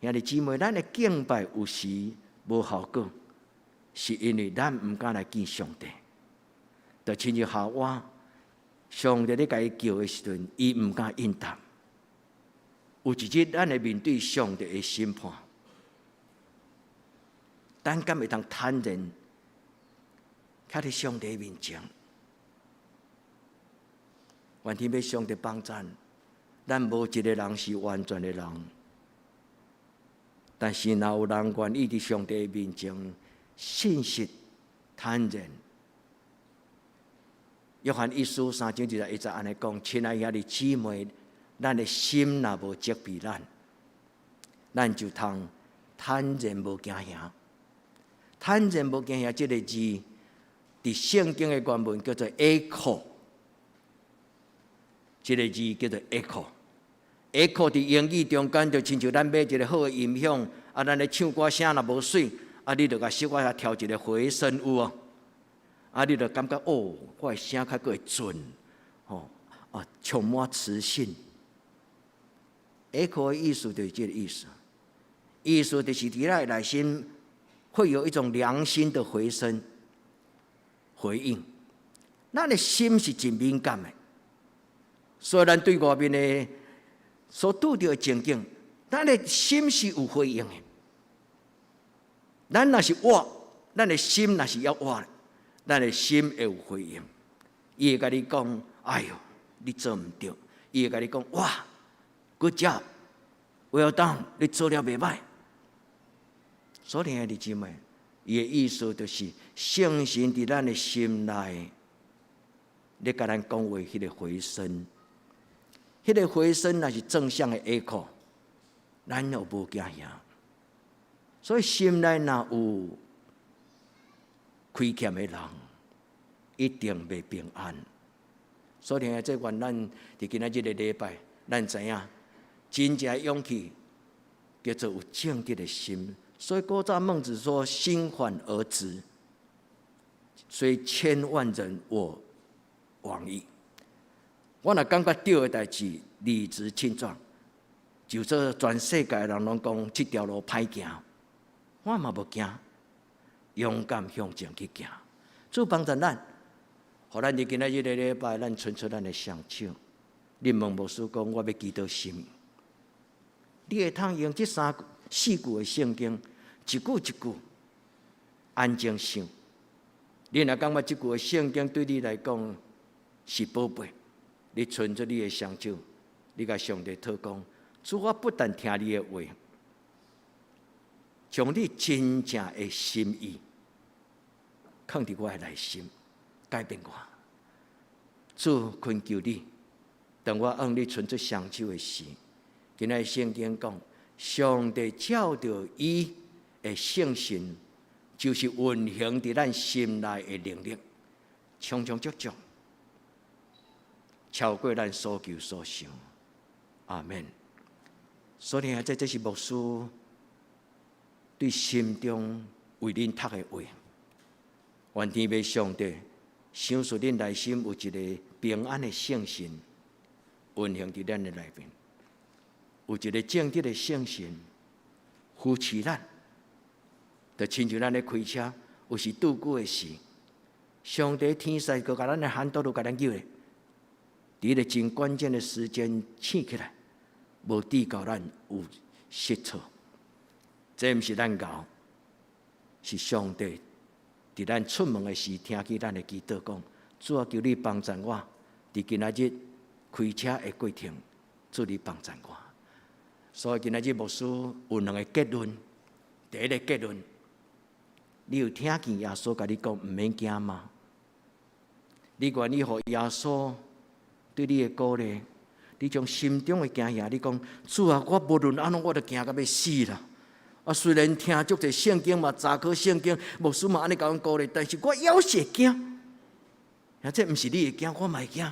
兄弟姊妹，咱的敬拜有时无效果，是因为咱毋敢来见上帝。就亲像夏娃，上帝咧甲伊叫的时阵，伊毋敢应答。有一日，咱会面对上帝的审判，咱敢会当坦然，徛伫上帝面前？愿天父上帝帮助。咱无一个人是完全的人，但是若有人愿意伫上帝面前信实坦然。约翰1书3章11节安尼讲：亲爱兄弟姊妹，咱的心若无责备咱就通坦然无惊吓。坦然无惊吓，这个字伫圣经的原文叫做 echo， 这个字叫做 echo。echo 伫英语中间就亲像咱买一个好的音响，啊，咱咧唱歌声若无水，啊，你著甲小可遐调一个回声有哦，啊，你著感觉哦，我的声较过会准，吼，啊，充满磁性。echo 的意思就是这个意思，意思就是伫咱的内心会有一种良心的回声回应。咱的心是真敏感的，所以咱对外面的所拄到的情景，咱的心是有回应的。咱若是活，咱的心若是要活的，咱的心会有回应。伊会甲你讲：“哎哟，你做唔对。”伊会甲你讲：“哇 ，good job，well done， 你做了袂歹。”所以，弟兄们，伊的意思就是圣神伫咱的心内，咧甲咱讲话，迄个回声。迄个回声若是正向的 echo， 咱又无惊吓。所以心内若有亏欠的人，一定袂平安。所以这愿咱伫今仔日的礼拜，咱知影真正的勇气叫做有正直的心。所以古早孟子说：“心缓而直，虽千万人我往矣。”我若感觉对的代志，理直气壮，就说全世界人拢讲这条路歹行，我嘛无惊，勇敢向前去行。主帮助咱，互咱伫今仔日的礼拜，咱伸出咱的双手。恁问牧师讲，我要祈祷什么？你会通用这4句的圣经，一句一句安静想。你若感觉这句的圣经对你来讲是宝贝，你伸出你的双手，你甲上帝祷讲：主，我不但听你的话，将你真正的心意放伫我的内心，改变我。主，恳求你，当我向你伸出双手的时，今仔圣经讲，上帝照着伊的圣神，就是运行伫咱心内的能力，充充足足，超过咱所求所想。阿们。所以这是牧师对心中为恁读的话。愿天父上帝想出恁内心有一个平安的圣神运行伫咱的内面，有一个正直的圣神扶持咱，就亲像咱咧开车，有时拄久的时，上帝天使佮甲咱的hand都甲咱叫的，伫个真关键的时间醒起来，无抵到咱有失错。这毋是咱搞，是上帝伫咱出门的时听见咱的祈祷，讲：主啊，求你帮助我，伫今仔日开车的过程，主你帮助我。所以今仔日牧师有2个结论。第一个结论，你有听见耶稣甲你讲毋免惊吗？你愿意互耶稣对你的鼓励？你将心中的惊吓，你讲：主啊，我无论安怎，我都惊到要死啦！啊，虽然听足侪圣经嘛，查考圣经，牧师嘛安尼甲阮鼓励，但是我还是会惊。啊，这毋是你会惊，我嘛会惊，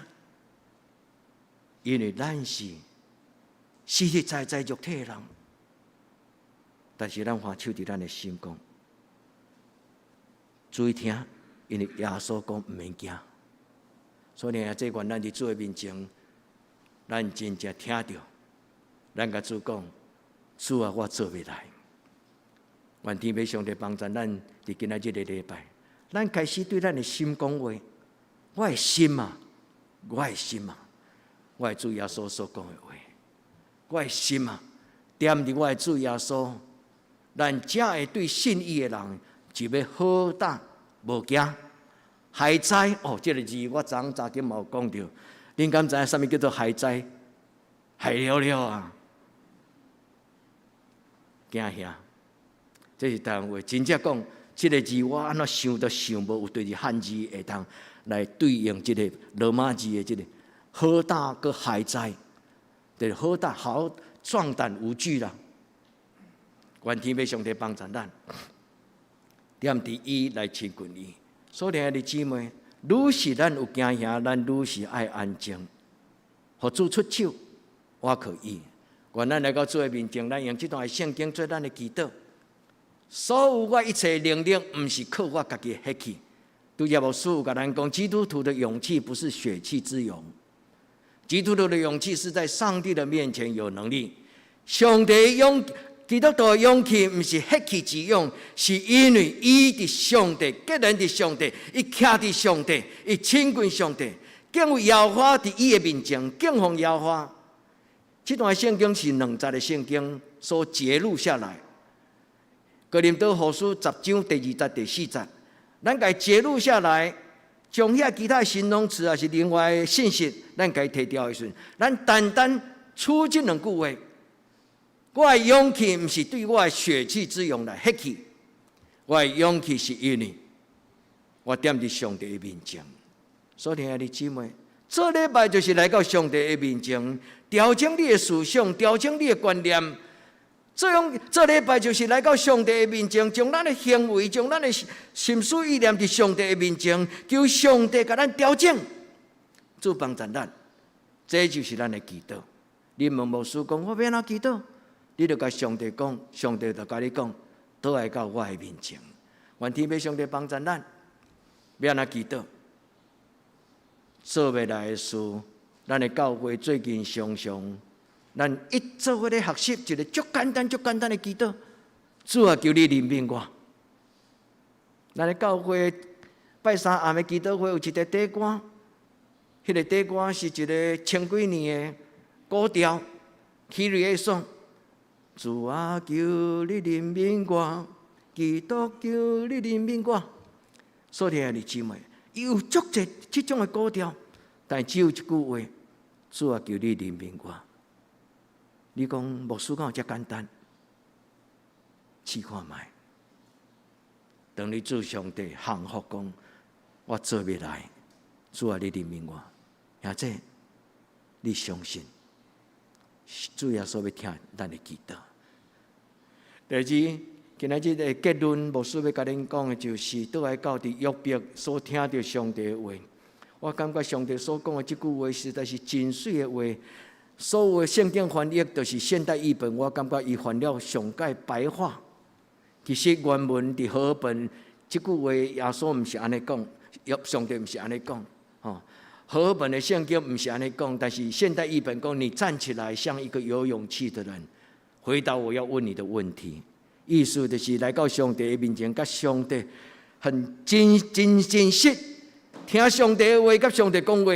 因为咱是实实在在肉体的人，但是咱还手伫咱的心讲，注意听，因为耶稣讲毋免惊。所以这愿咱伫主的面前，咱真正听到，咱甲主讲：主啊，我做袂来。愿天父上帝帮助咱伫今仔日的礼拜，咱开始对咱的心讲话。我的心啊，我的心啊，我的主耶稣所讲的话，我的心啊，踮伫我的主耶稣，咱才会对信伊的人就要好胆无惊。海灾哦，这个字我昨今嘛有讲到，恁敢知影什么叫做海灾？海了了啊，惊吓！这是台湾话，真正讲这个字，我安怎想都想无有对着汉字会当来对应这个罗马字的这个好大个海灾。就好大好壮胆无惧啦。愿天父上帝帮助咱，踮伫伊来亲近伊。所以兄弟姊妹，愈是咱有惊吓，咱愈是爱安静，互主出手，我可以。愿咱来到主的面前，咱用这段圣经做咱的祈祷。所有我一切能力，不是靠我家己的血气。拄则牧师甲咱讲，基督徒的勇气不是血气之勇，基督徒的勇气是在上帝的面前有能力。上帝的勇，基督徒的勇气不是血气之勇，是因为伊伫上帝，个人伫上帝，伊徛伫上帝，伊亲近上帝，敬畏耶和华伫伊的面前，敬奉耶和华。这段圣经是20的圣经所揭录下来。哥林多后书10章第2节、第4节，咱该揭录下来，将遐其他形容词也是另外的信息，咱该摕掉的时阵，咱单单出这两句话。我的勇气不是对我的血气之勇来血气，我的勇气是因为我踮伫上帝的面前。所以兄弟姊妹，这礼拜就是来到上帝的面前，调整你的思想，调整你的观念。这礼拜就是来到上帝的面前，将咱的行为、将咱的心思意念伫上帝的面前，求上帝甲咱调整，主帮助咱。这就是咱的祈祷。你问牧师讲，我要哪祈祷？你就甲上帝讲，上帝就甲你讲，倒来到我的面前。愿天父上帝帮助咱，要哪祈祷？做未来的事，咱的教会最近常常。咱一做伙咧学习一个足简单的祈祷，主啊，求你怜悯我。咱咧教会拜三暗的祈祷会有一个底歌，迄个底歌是一个千几年的古调，起瑞的颂。主啊，求你怜悯我，基督求你怜悯我。所以兄弟姊妹，有足侪这种的古调，但只有一句话：主啊，求你怜悯我。你讲牧师讲遮简单，试看卖。当你主上帝幸福讲，我做未来，主啊，你怜悯我，兄弟，你相信，主耶稣要听咱的祈祷。第二，今仔日的结论，牧师要甲恁讲的就是，倒来到伫约伯所听到上帝的话，我感觉上帝所讲的这句话实在是真水的话。所有的圣经翻译都是现代译本，我感觉伊翻了上界白话。其实原文伫和本，这句话耶稣毋是安尼讲，上帝毋是安尼讲。和本的圣经毋是安尼讲，但是现代译本讲，你站起来像一个有勇气的人，回答我要问你的问题。意思就是来到上帝的面前，甲上帝很真实，听上帝的话，甲上帝讲话。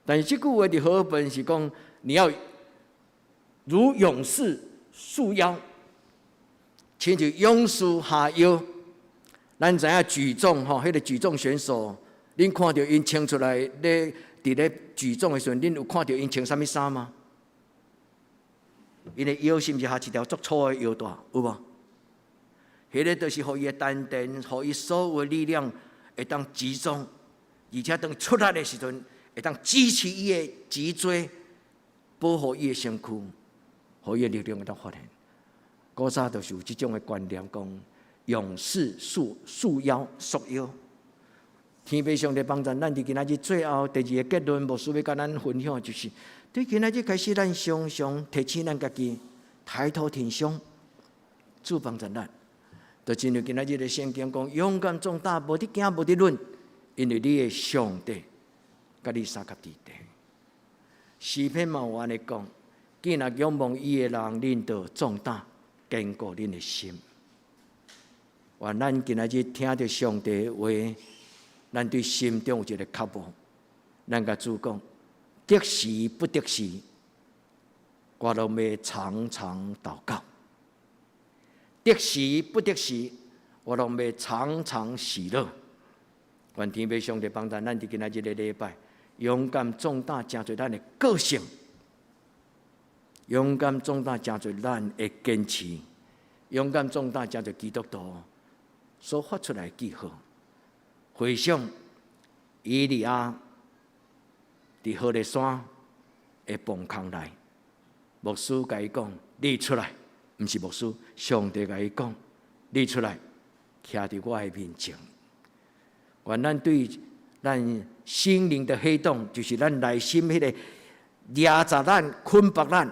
但是这句话的和本是讲，你要如勇士束腰，亲像勇士下腰。咱知影举重迄个举重选手，恁看到因穿出来咧，伫咧举重的时阵，恁有看到因穿啥物衫吗？因的腰是毋是下一条足粗的腰带，有无？迄个就是互伊的丹田，互伊所有的力量会当集中，而且当出来的时阵。会当支持伊的脊椎，保护伊的身躯，互伊的力量会当发现。古早就是有这种的观念，讲勇士束腰。天父上帝帮助咱，伫今仔日最后第二个结论，牧师要甲咱分享，就是对今仔日开始，咱常常提醒咱家己，抬头挺胸，主帮助咱。就进入今仔日的圣经讲，勇敢壮大，无得惊，无得论，因为你的上帝。甲你三甲地地，诗篇嘛有安尼讲，既然仰望伊的人，恁就壮大，坚固恁的心。愿咱今仔日听到上帝的话，咱对心中有一个渴望。咱甲主讲，得时不得时，我都要常常祷告；得时不得时，我都要常常喜乐。愿天父上帝帮助咱伫今仔日的礼拜。勇敢壮大，成做咱的个性；勇敢壮大，成做咱的坚持；勇敢壮大，成做基督徒所发出来的记号。回想以利亚伫何烈山的崩空内，牧师甲伊讲，你出来，毋是牧师，上帝甲伊讲，你出来，徛伫我的面前。愿咱对咱心灵的黑洞，就是咱内心迄个压榨咱、捆绑咱，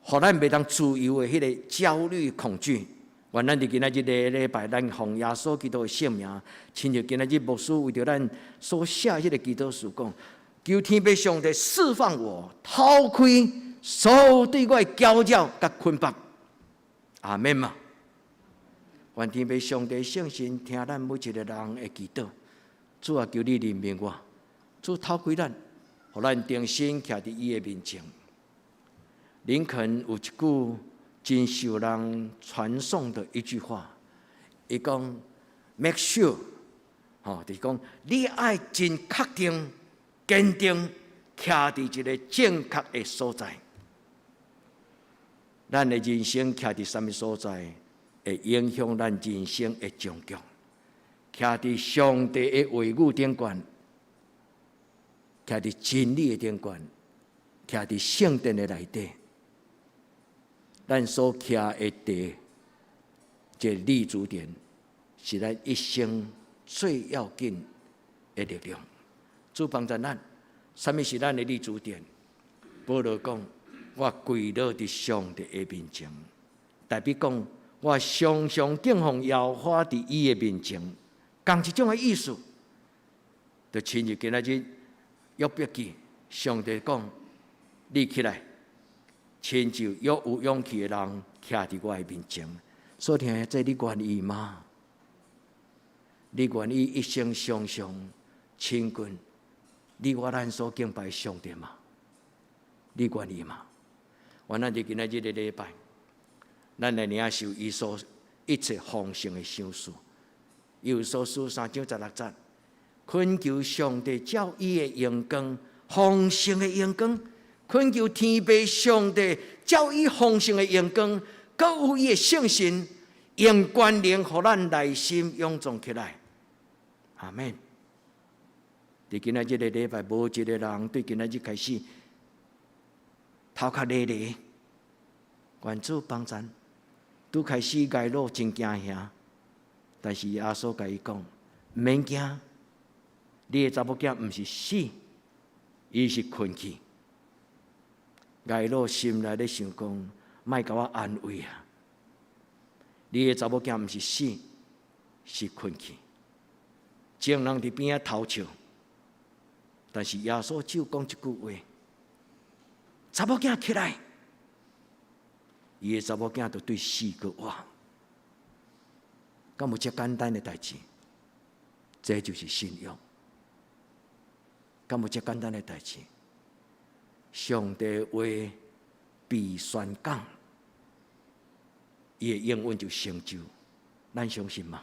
互咱袂当自由的迄个焦虑、恐惧。愿咱伫今仔日的礼拜，咱奉耶稣基督的圣名，亲像今仔日牧师为着咱所写迄个祈祷书讲，求天父上帝释放我，抛开所有对我的搅扰甲捆绑。阿免嘛。愿天父上帝圣神听咱每一个人的祈祷。主啊，求你怜悯我，主透开咱，互咱定心徛伫伊的面前。林肯有一句真受人传颂的一句话，伊讲 ：“Make sure， 就是讲你爱真确定、坚定，徛伫一个正确的所在。咱的人生徛伫什么所在，会影响咱人生的终局。徛伫上帝的话语顶悬，徛伫真理的顶悬，徛伫圣殿的内底。咱所徛的地，这立足点，是咱一生最要紧的力量。主帮助咱，什么是咱的立足点？保罗讲：“我跪倒伫上帝的面前。”代表讲，我常常敬奉耶和华伫伊的面前。共一种的意思，就亲像今仔日约伯记，上帝讲：“你起来，亲像约有勇气的人徛伫我的面前。”所以听，这你愿意吗？你愿意一生常常亲近你我咱所敬拜上帝吗？你愿意吗？我咱伫今仔日的礼拜，咱来领受伊所一切丰盛的赏赐。有所书3章16节，恳求上帝照伊的荣光，丰盛的荣光，恳求天父上帝照伊丰盛的荣光，搁有伊的圣神，用权能互咱内心涌壮起来。阿免。伫今仔日的礼拜，无一个人对今仔日开始头壳咧咧，愿主帮咱，拄开始挨路真惊吓。但是耶稣甲伊讲，毋免惊，你的查某囝毋是死，伊是困去。挨路心内咧想讲，莫甲我安慰啊！你的查某囝毋是死，是困去。众人伫边仔偷笑，但是耶稣只有讲一句话：查某囝起来，伊的查某囝就对死个话。敢有这简单的代志？这就是信仰。敢有这简单的代志？上帝话必宣讲，伊的应允就成就。咱相信吗？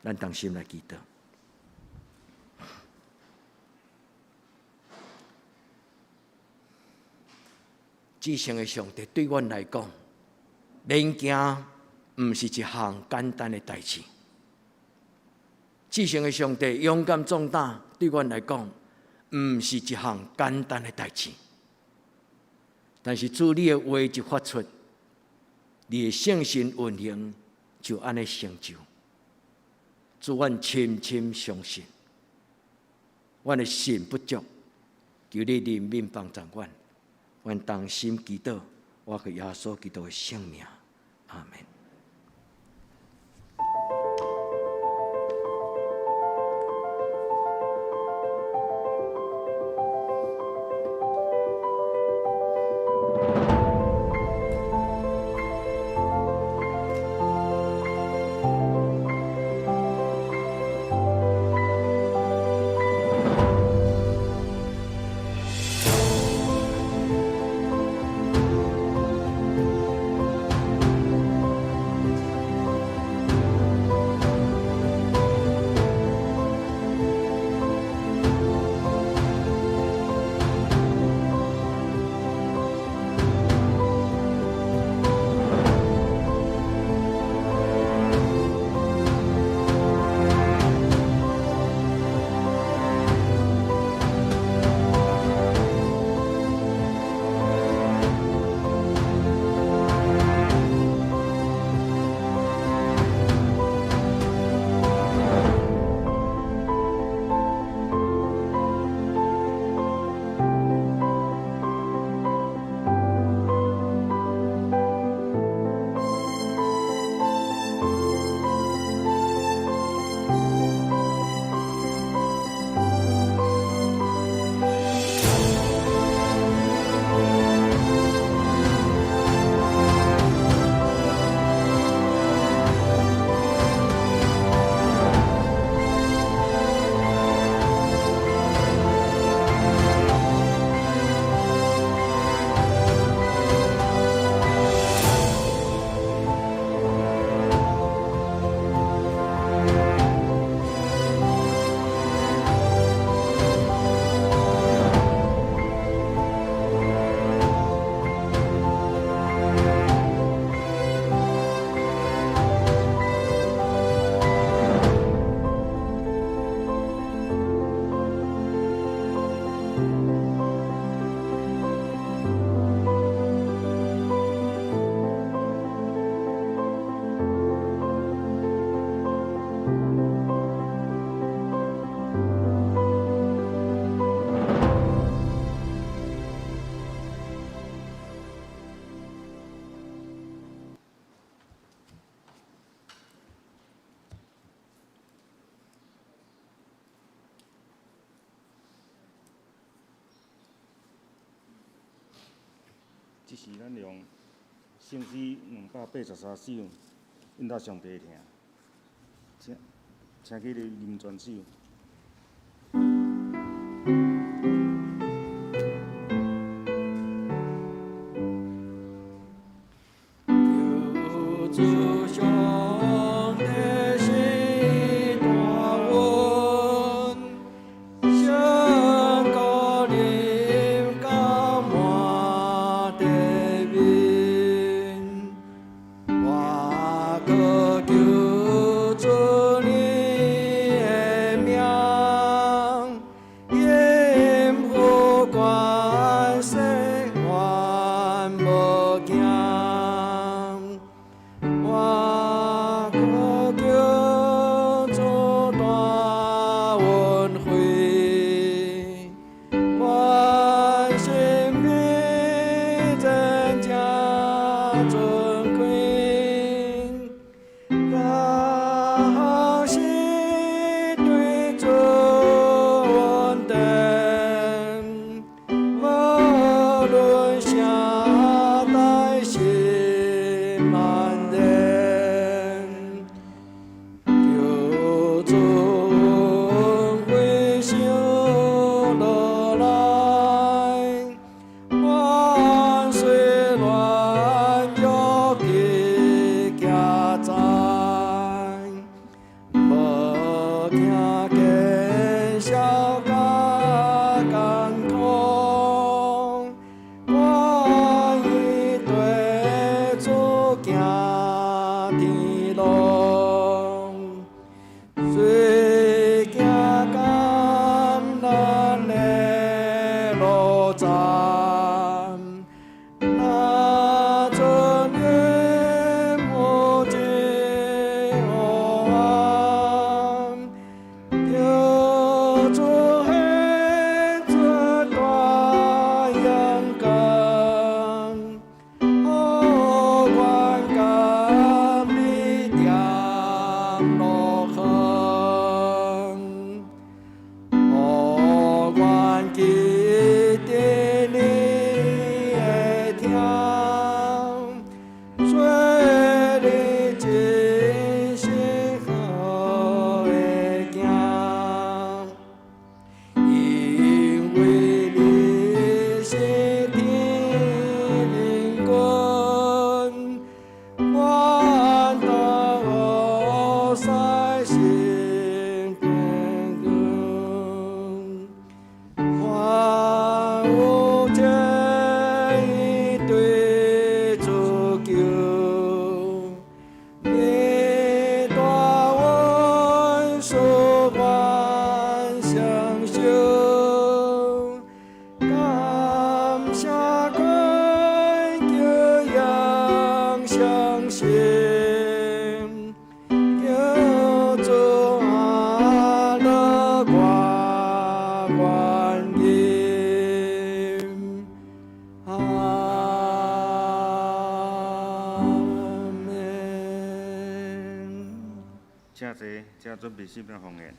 咱同心来祈祷。至圣的上帝对阮来讲，免惊。毋是一项简单的代志。至圣的上帝勇敢壮大，对阮来讲，毋是一项简单的代志。但是主你的话一发出，你的圣神运行，就安尼成就。主阮深深相信，阮的信不足，求你怜悯帮助阮。阮同心祈祷，我给耶稣基督的圣名，阿门。即时咱用圣诗283首，引导上帝听，请起你念全首。请准备心平方言。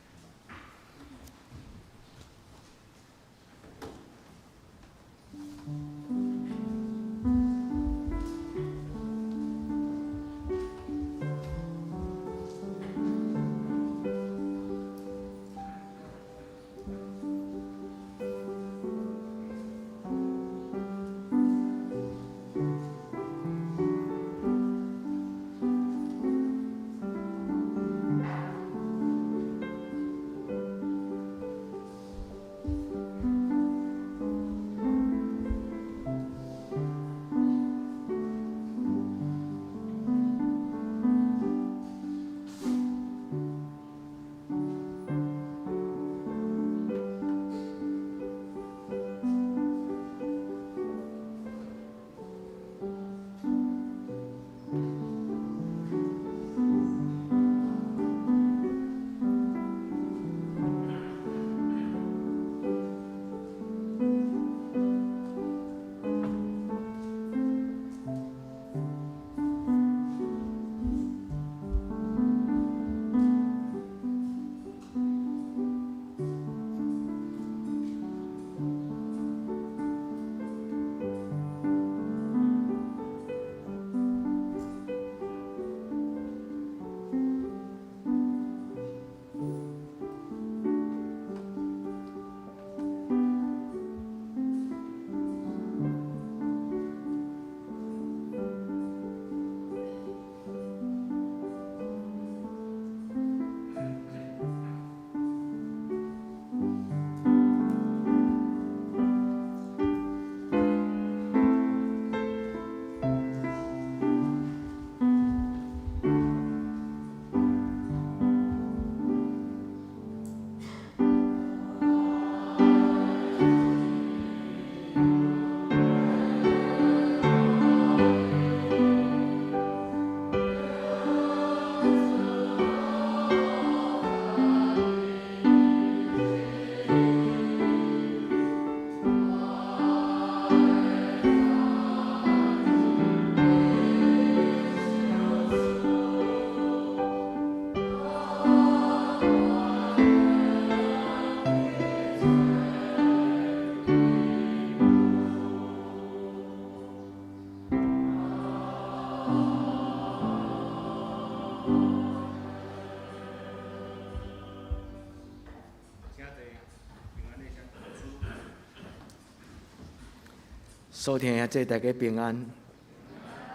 所听啊，这大家平安。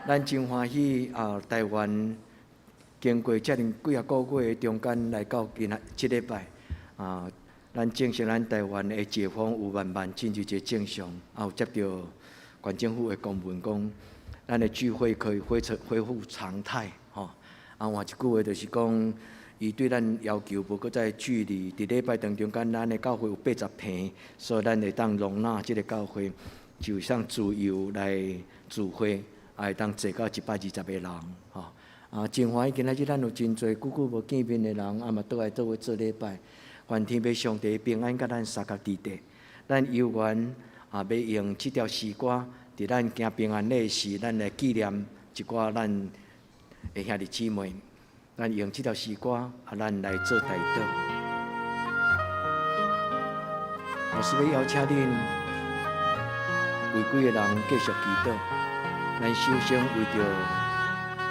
咱真欢喜台湾经过遮尔几啊个月中间来到今仔即礼拜咱正式咱台湾的解封有慢慢进入一个正常，有接到县政府的公文讲，咱的聚会可以恢复常态吼。换一句话就是讲，伊对咱要求无搁再距离。伫礼拜当中间，咱的教会有80坪，所以咱会当容纳即个教会，就像自由来聚会，会当坐到120个人吼。真欢喜，今仔日咱有真侪久无见面的人，嘛倒来做伙做礼拜。愿天父上帝平安甲咱三角地带。咱有缘要用即条诗歌，伫咱行平安礼时，咱来纪念一寡咱的兄弟姊妹。咱用即条诗歌，咱来做代祷。老师要邀请恁为几个人继续祈祷。咱首先为着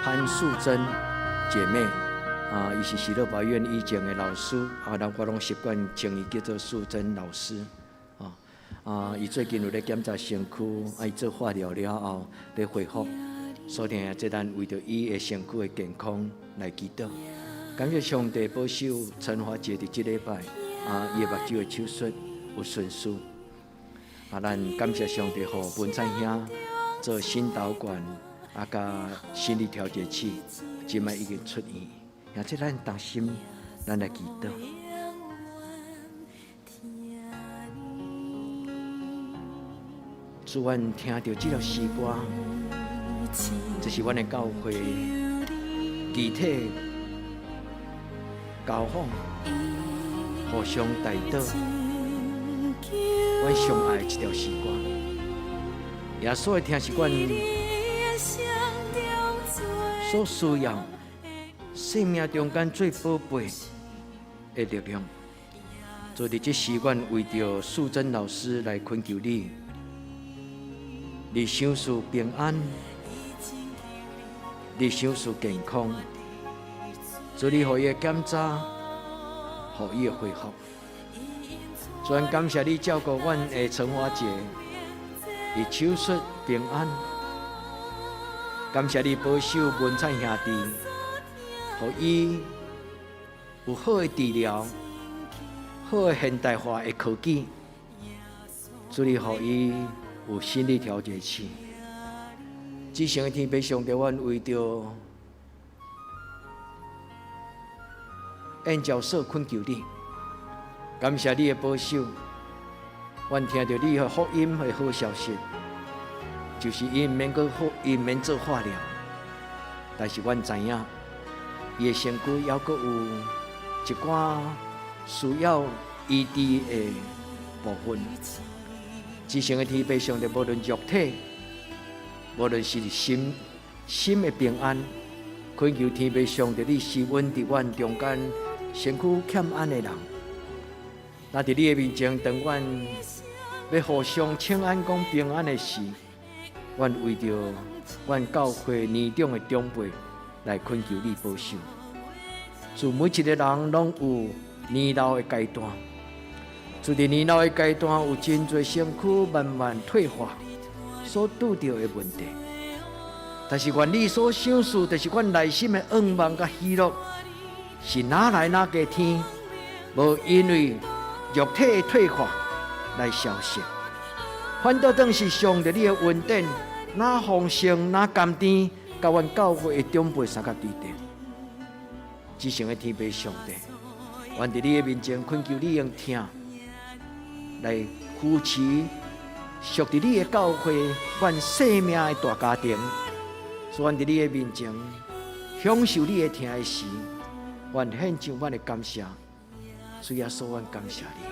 潘素贞姐妹。伊是喜乐法院以前的老师，人我拢习惯称伊叫做素贞老师。伊最近有咧检查身躯，伊做化疗了后咧恢复，所以这咱为着伊的身躯的健康来祈祷。感谢上帝保守陈华姐伫即礼拜，伊的目睭的手术有顺遂。咱感谢上帝，互文灿兄做心导管，甲心理调节器，即摆已经出院。也即咱同心，咱来祈祷。主，阮听到即条诗歌，这是阮的教会集体交往、互相代祷，阮上爱一条诗歌。耶稣的听是阮所需要。生命中间最宝贝的力量，所以这时阮为着素贞老师来恳求你，你享受平安，你享受健康，所以互伊的检查，互伊的恢复。全感谢你照顾阮的陈华姐，伊手术平安，感谢你保守文灿兄弟。互伊有好的治疗，好的现代化的科技，主你互伊有心理调节器。至圣的天父上帝，阮为着按照所恳求你，感谢你的保守。阮听到你的福音的好消息，就是伊毋免做化疗，但是阮知影。伊的身躯还阁有一寡需要医治的部分。至圣的天父上帝，无论肉体，无论是心的平安，恳求天父上帝，你施恩伫阮中间身躯欠安的人。那伫你的面前，当阮要互相请安讲平安的时，阮为着阮教会年长的长辈。来恳求你保守，祝每一个人拢有年老的阶段，就伫年老的阶段有真侪身躯慢慢退化所拄到的问题。但是愿你所享受，就是阮内心的愿望甲喜乐，是哪来哪个天，无因为肉体的退化来消失，反倒当是上帝你的恩典，哪丰盛哪甘甜。甲阮教会的长辈三角地带，至圣的天父上帝，愿伫你的面前恳求你用听来扶持属伫你的教会，阮生命的大家庭。所以，愿伫你的面前享受你的听的时，愿献上阮的感谢，主耶稣，阮感谢你。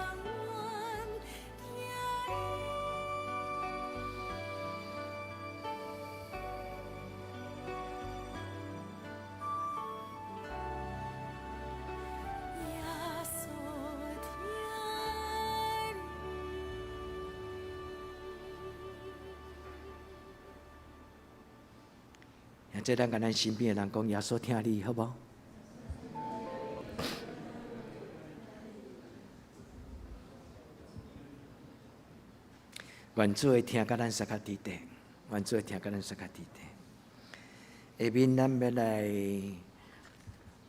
这咱甲咱身边的人讲，耶稣听你，好不好？愿主会听甲咱萨卡地地，愿主会听甲咱萨卡地地。下面咱要来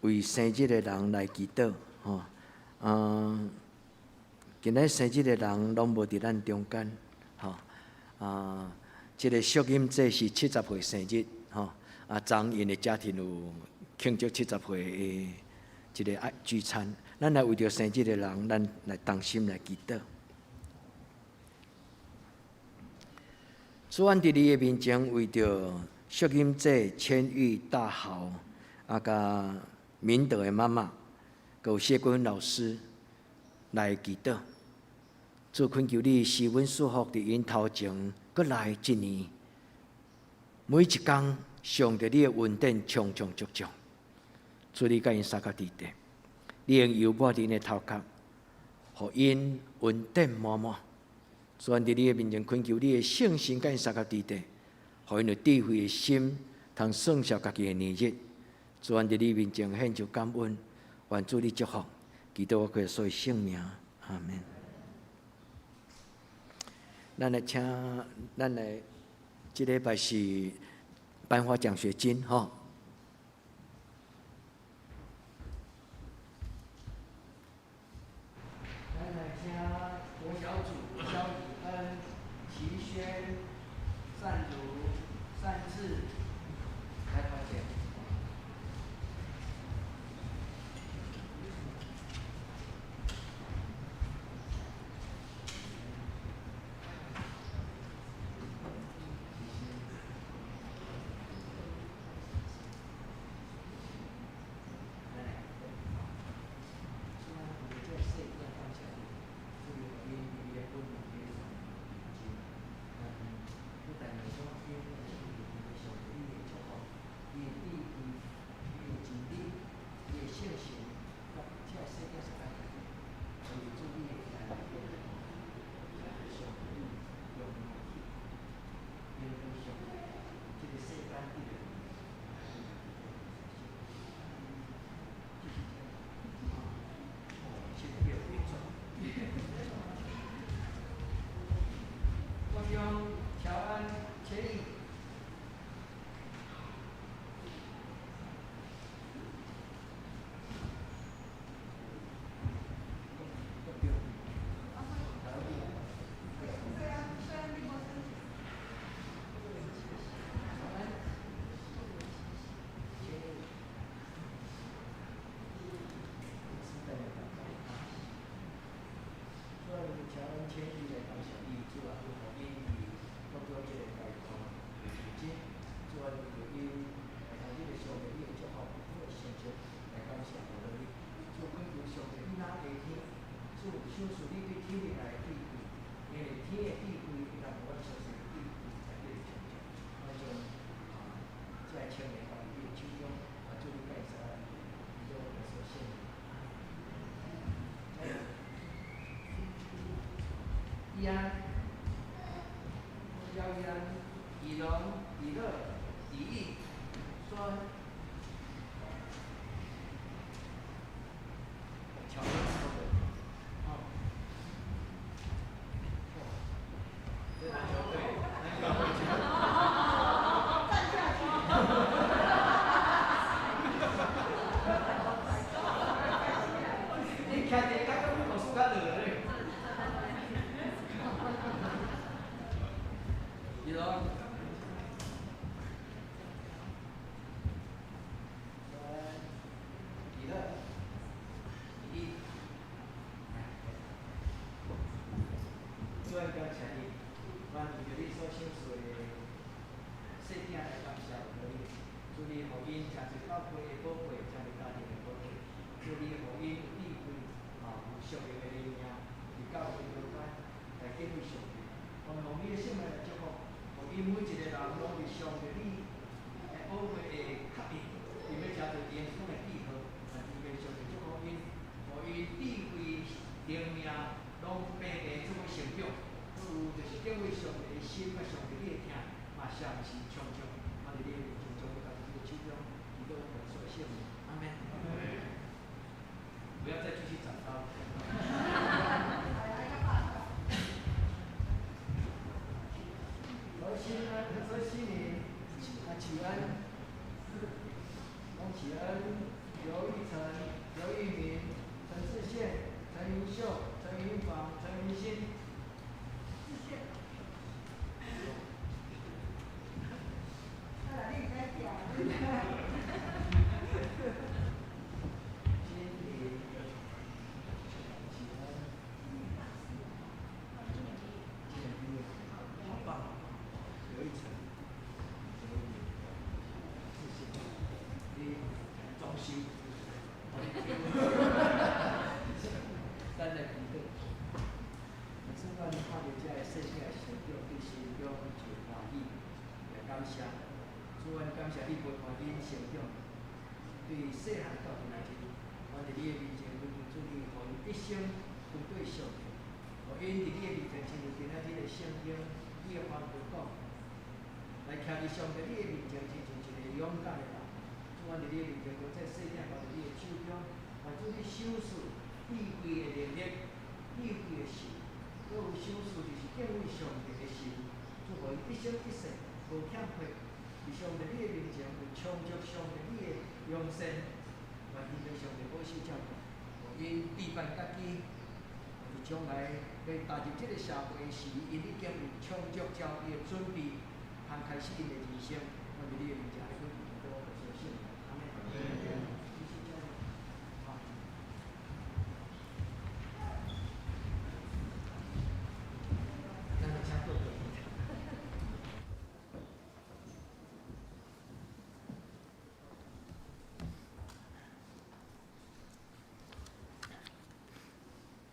为生日的人来祈祷，吼，今仔生日的人拢无伫咱中间，吼，这个淑音节是70岁生日，吼，张因的家庭有庆祝70岁的一个聚餐，咱来为着生日的人，咱来同心来祈祷。主，阮伫你的面前，为着淑音节千玉大豪，甲明德的妈妈，有谢君老师来祈祷。主，恳求你施恩祝福伫因头前，搁来一年，每一天，上帝你的恩典充充足足。主，你甲因三脚地地，你用油抹伫因的头壳，互因恩典满满。主，阮伫你的面前恳求你的圣心，甲因三脚地地，互因有智慧的心，通算数家己的年日。主，阮伫你面前献上感恩，愿主你祝福，祈祷我个所有性命，阿门。咱来请，咱来，即礼拜是颁发奖学金，吼。咱来请国小组肖以恩、齐轩、善如、善志来发奖。义安、姚义安、以龙、以乐、以义、孙、乔恩，好。这篮球队，那个回去。站下去。你看这刚刚我输他惹嘞。以龙。以乐。以义。做一个强力，咱为着你所享受的细囝来感谢你，祝你互因诚侪宝贝的宝贝，诚侪家庭的宝贝，祝你互因有智慧，有属灵的灵命，伫教会中间来敬畏上帝，用你的性命来祝福，互因每一个人拢是上帝你的宝贝的确认，因要诚侪健康的记号，但是愿上帝祝福因，互因智慧灵命拢平平做伙成长。就是敬畏上帝的心，甲上帝你的听，嘛相是常常，我哋呢从从家己的手中，遇到我所有性命，阿门。不要再继续长高。细汉到今仔日，我伫你的面前，阮主你，互因一生跟对上帝，互因伫你的面前，亲像今仔日的圣经，你的话语讲，来徛伫上帝你的面前，亲像一个勇敢的人。主，我伫你的面前，将这细领交伫你的手中，愿主你手术智慧的能力，智慧的心，各有手术就是敬畏上帝的心，主，互因一生一世无欠缺。伫上帝你的面前，有充足上帝你的用心，愿意被上帝保守照顾，互因备办家己，伫将来要踏入这个社会时，因已经有充足照顾的准备，通开始因的人生。我伫你的面前，你阮多小心，阿妹。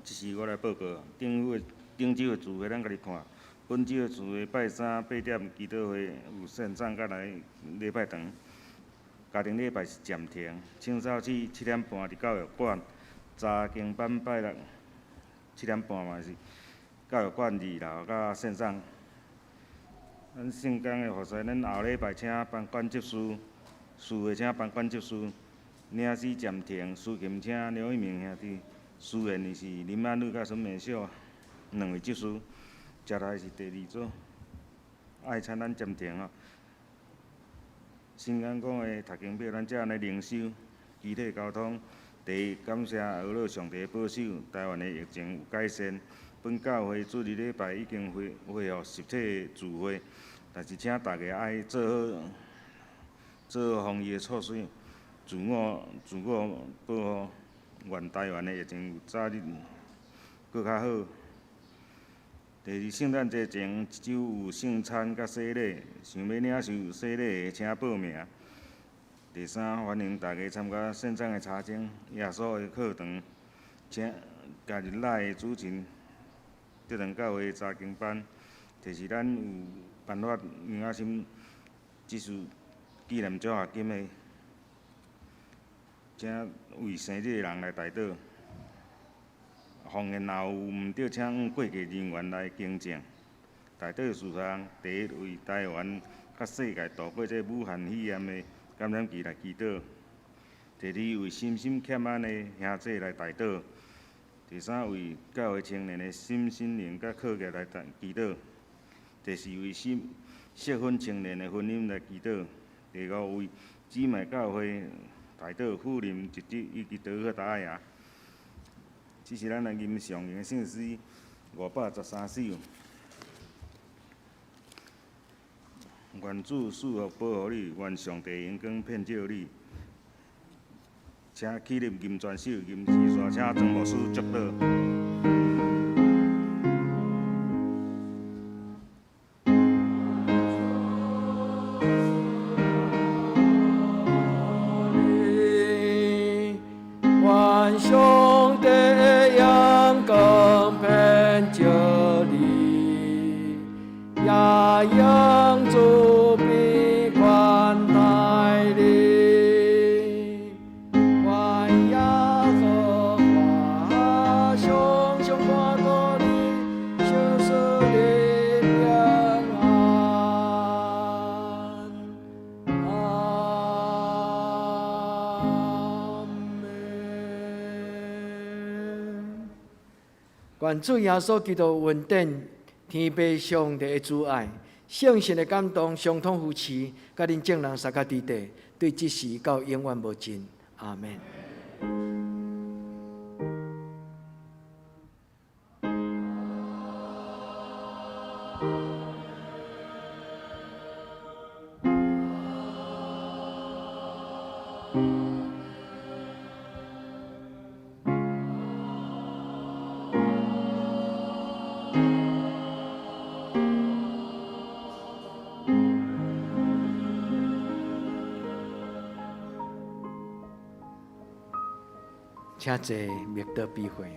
一时我来报告，顶周的聚会咱家己看。本周的聚会拜三8点祈祷会有线上甲来礼拜堂，家庭礼拜是暂停。清早起7点半伫教育馆，查经班拜六7点半嘛是教育馆2楼甲线上。咱圣公的服侍，咱后礼拜请班管执事，4月请班管执事，领事暂停，司琴请刘一鸣兄弟。书院的是林安女甲孙美秀2位执事，接来是第2组，爱参咱暂停吼。新安宫的读经表，咱才安尼灵修，集体交通。第一，感谢俄罗上帝的保守，台湾的疫情有改善。本教会主日礼拜已经恢复实体聚会，但是请大家爱做好防疫的措施，自我保护。愿台湾的疫情有早日搁较好。第二，圣诞节前一周有圣餐甲洗礼，想要领受洗礼的请报名。第三，欢迎大家参加线上的查经、耶稣的课堂，请加入赖的主持德仁教会的查经班。第四，咱有颁发杨雅心技术纪念奖学金的。请为生日的人来代祷，奉献后有毋对，请过节人员来敬正。代祷事项：第一，为台湾甲世界度过这武汉肺炎的感染期来祈祷；第二，为心心欠安的兄弟来代祷；第三，为教会青年的心灵甲课业来祈祷；第四，为适婚青年的婚姻来祈祷；第五，为姊妹教会。代祷妇人一日以及祷告大爷，这是咱的吟上行的圣诗513首。愿主赐福保护你，愿上帝荣光遍照你。请起立吟全首，吟诗线，请庄牧师祝祷。上帝的阳光遍照你，也让主庇关怀你。愿耶和华常常看顾你，享受你平安。愿主耶稣基督恩典、天父上帝的主爱、圣神的感动，相通扶持，甲恁众人三脚伫地，对即时到永远无尽。阿门。请坐，灭道避讳。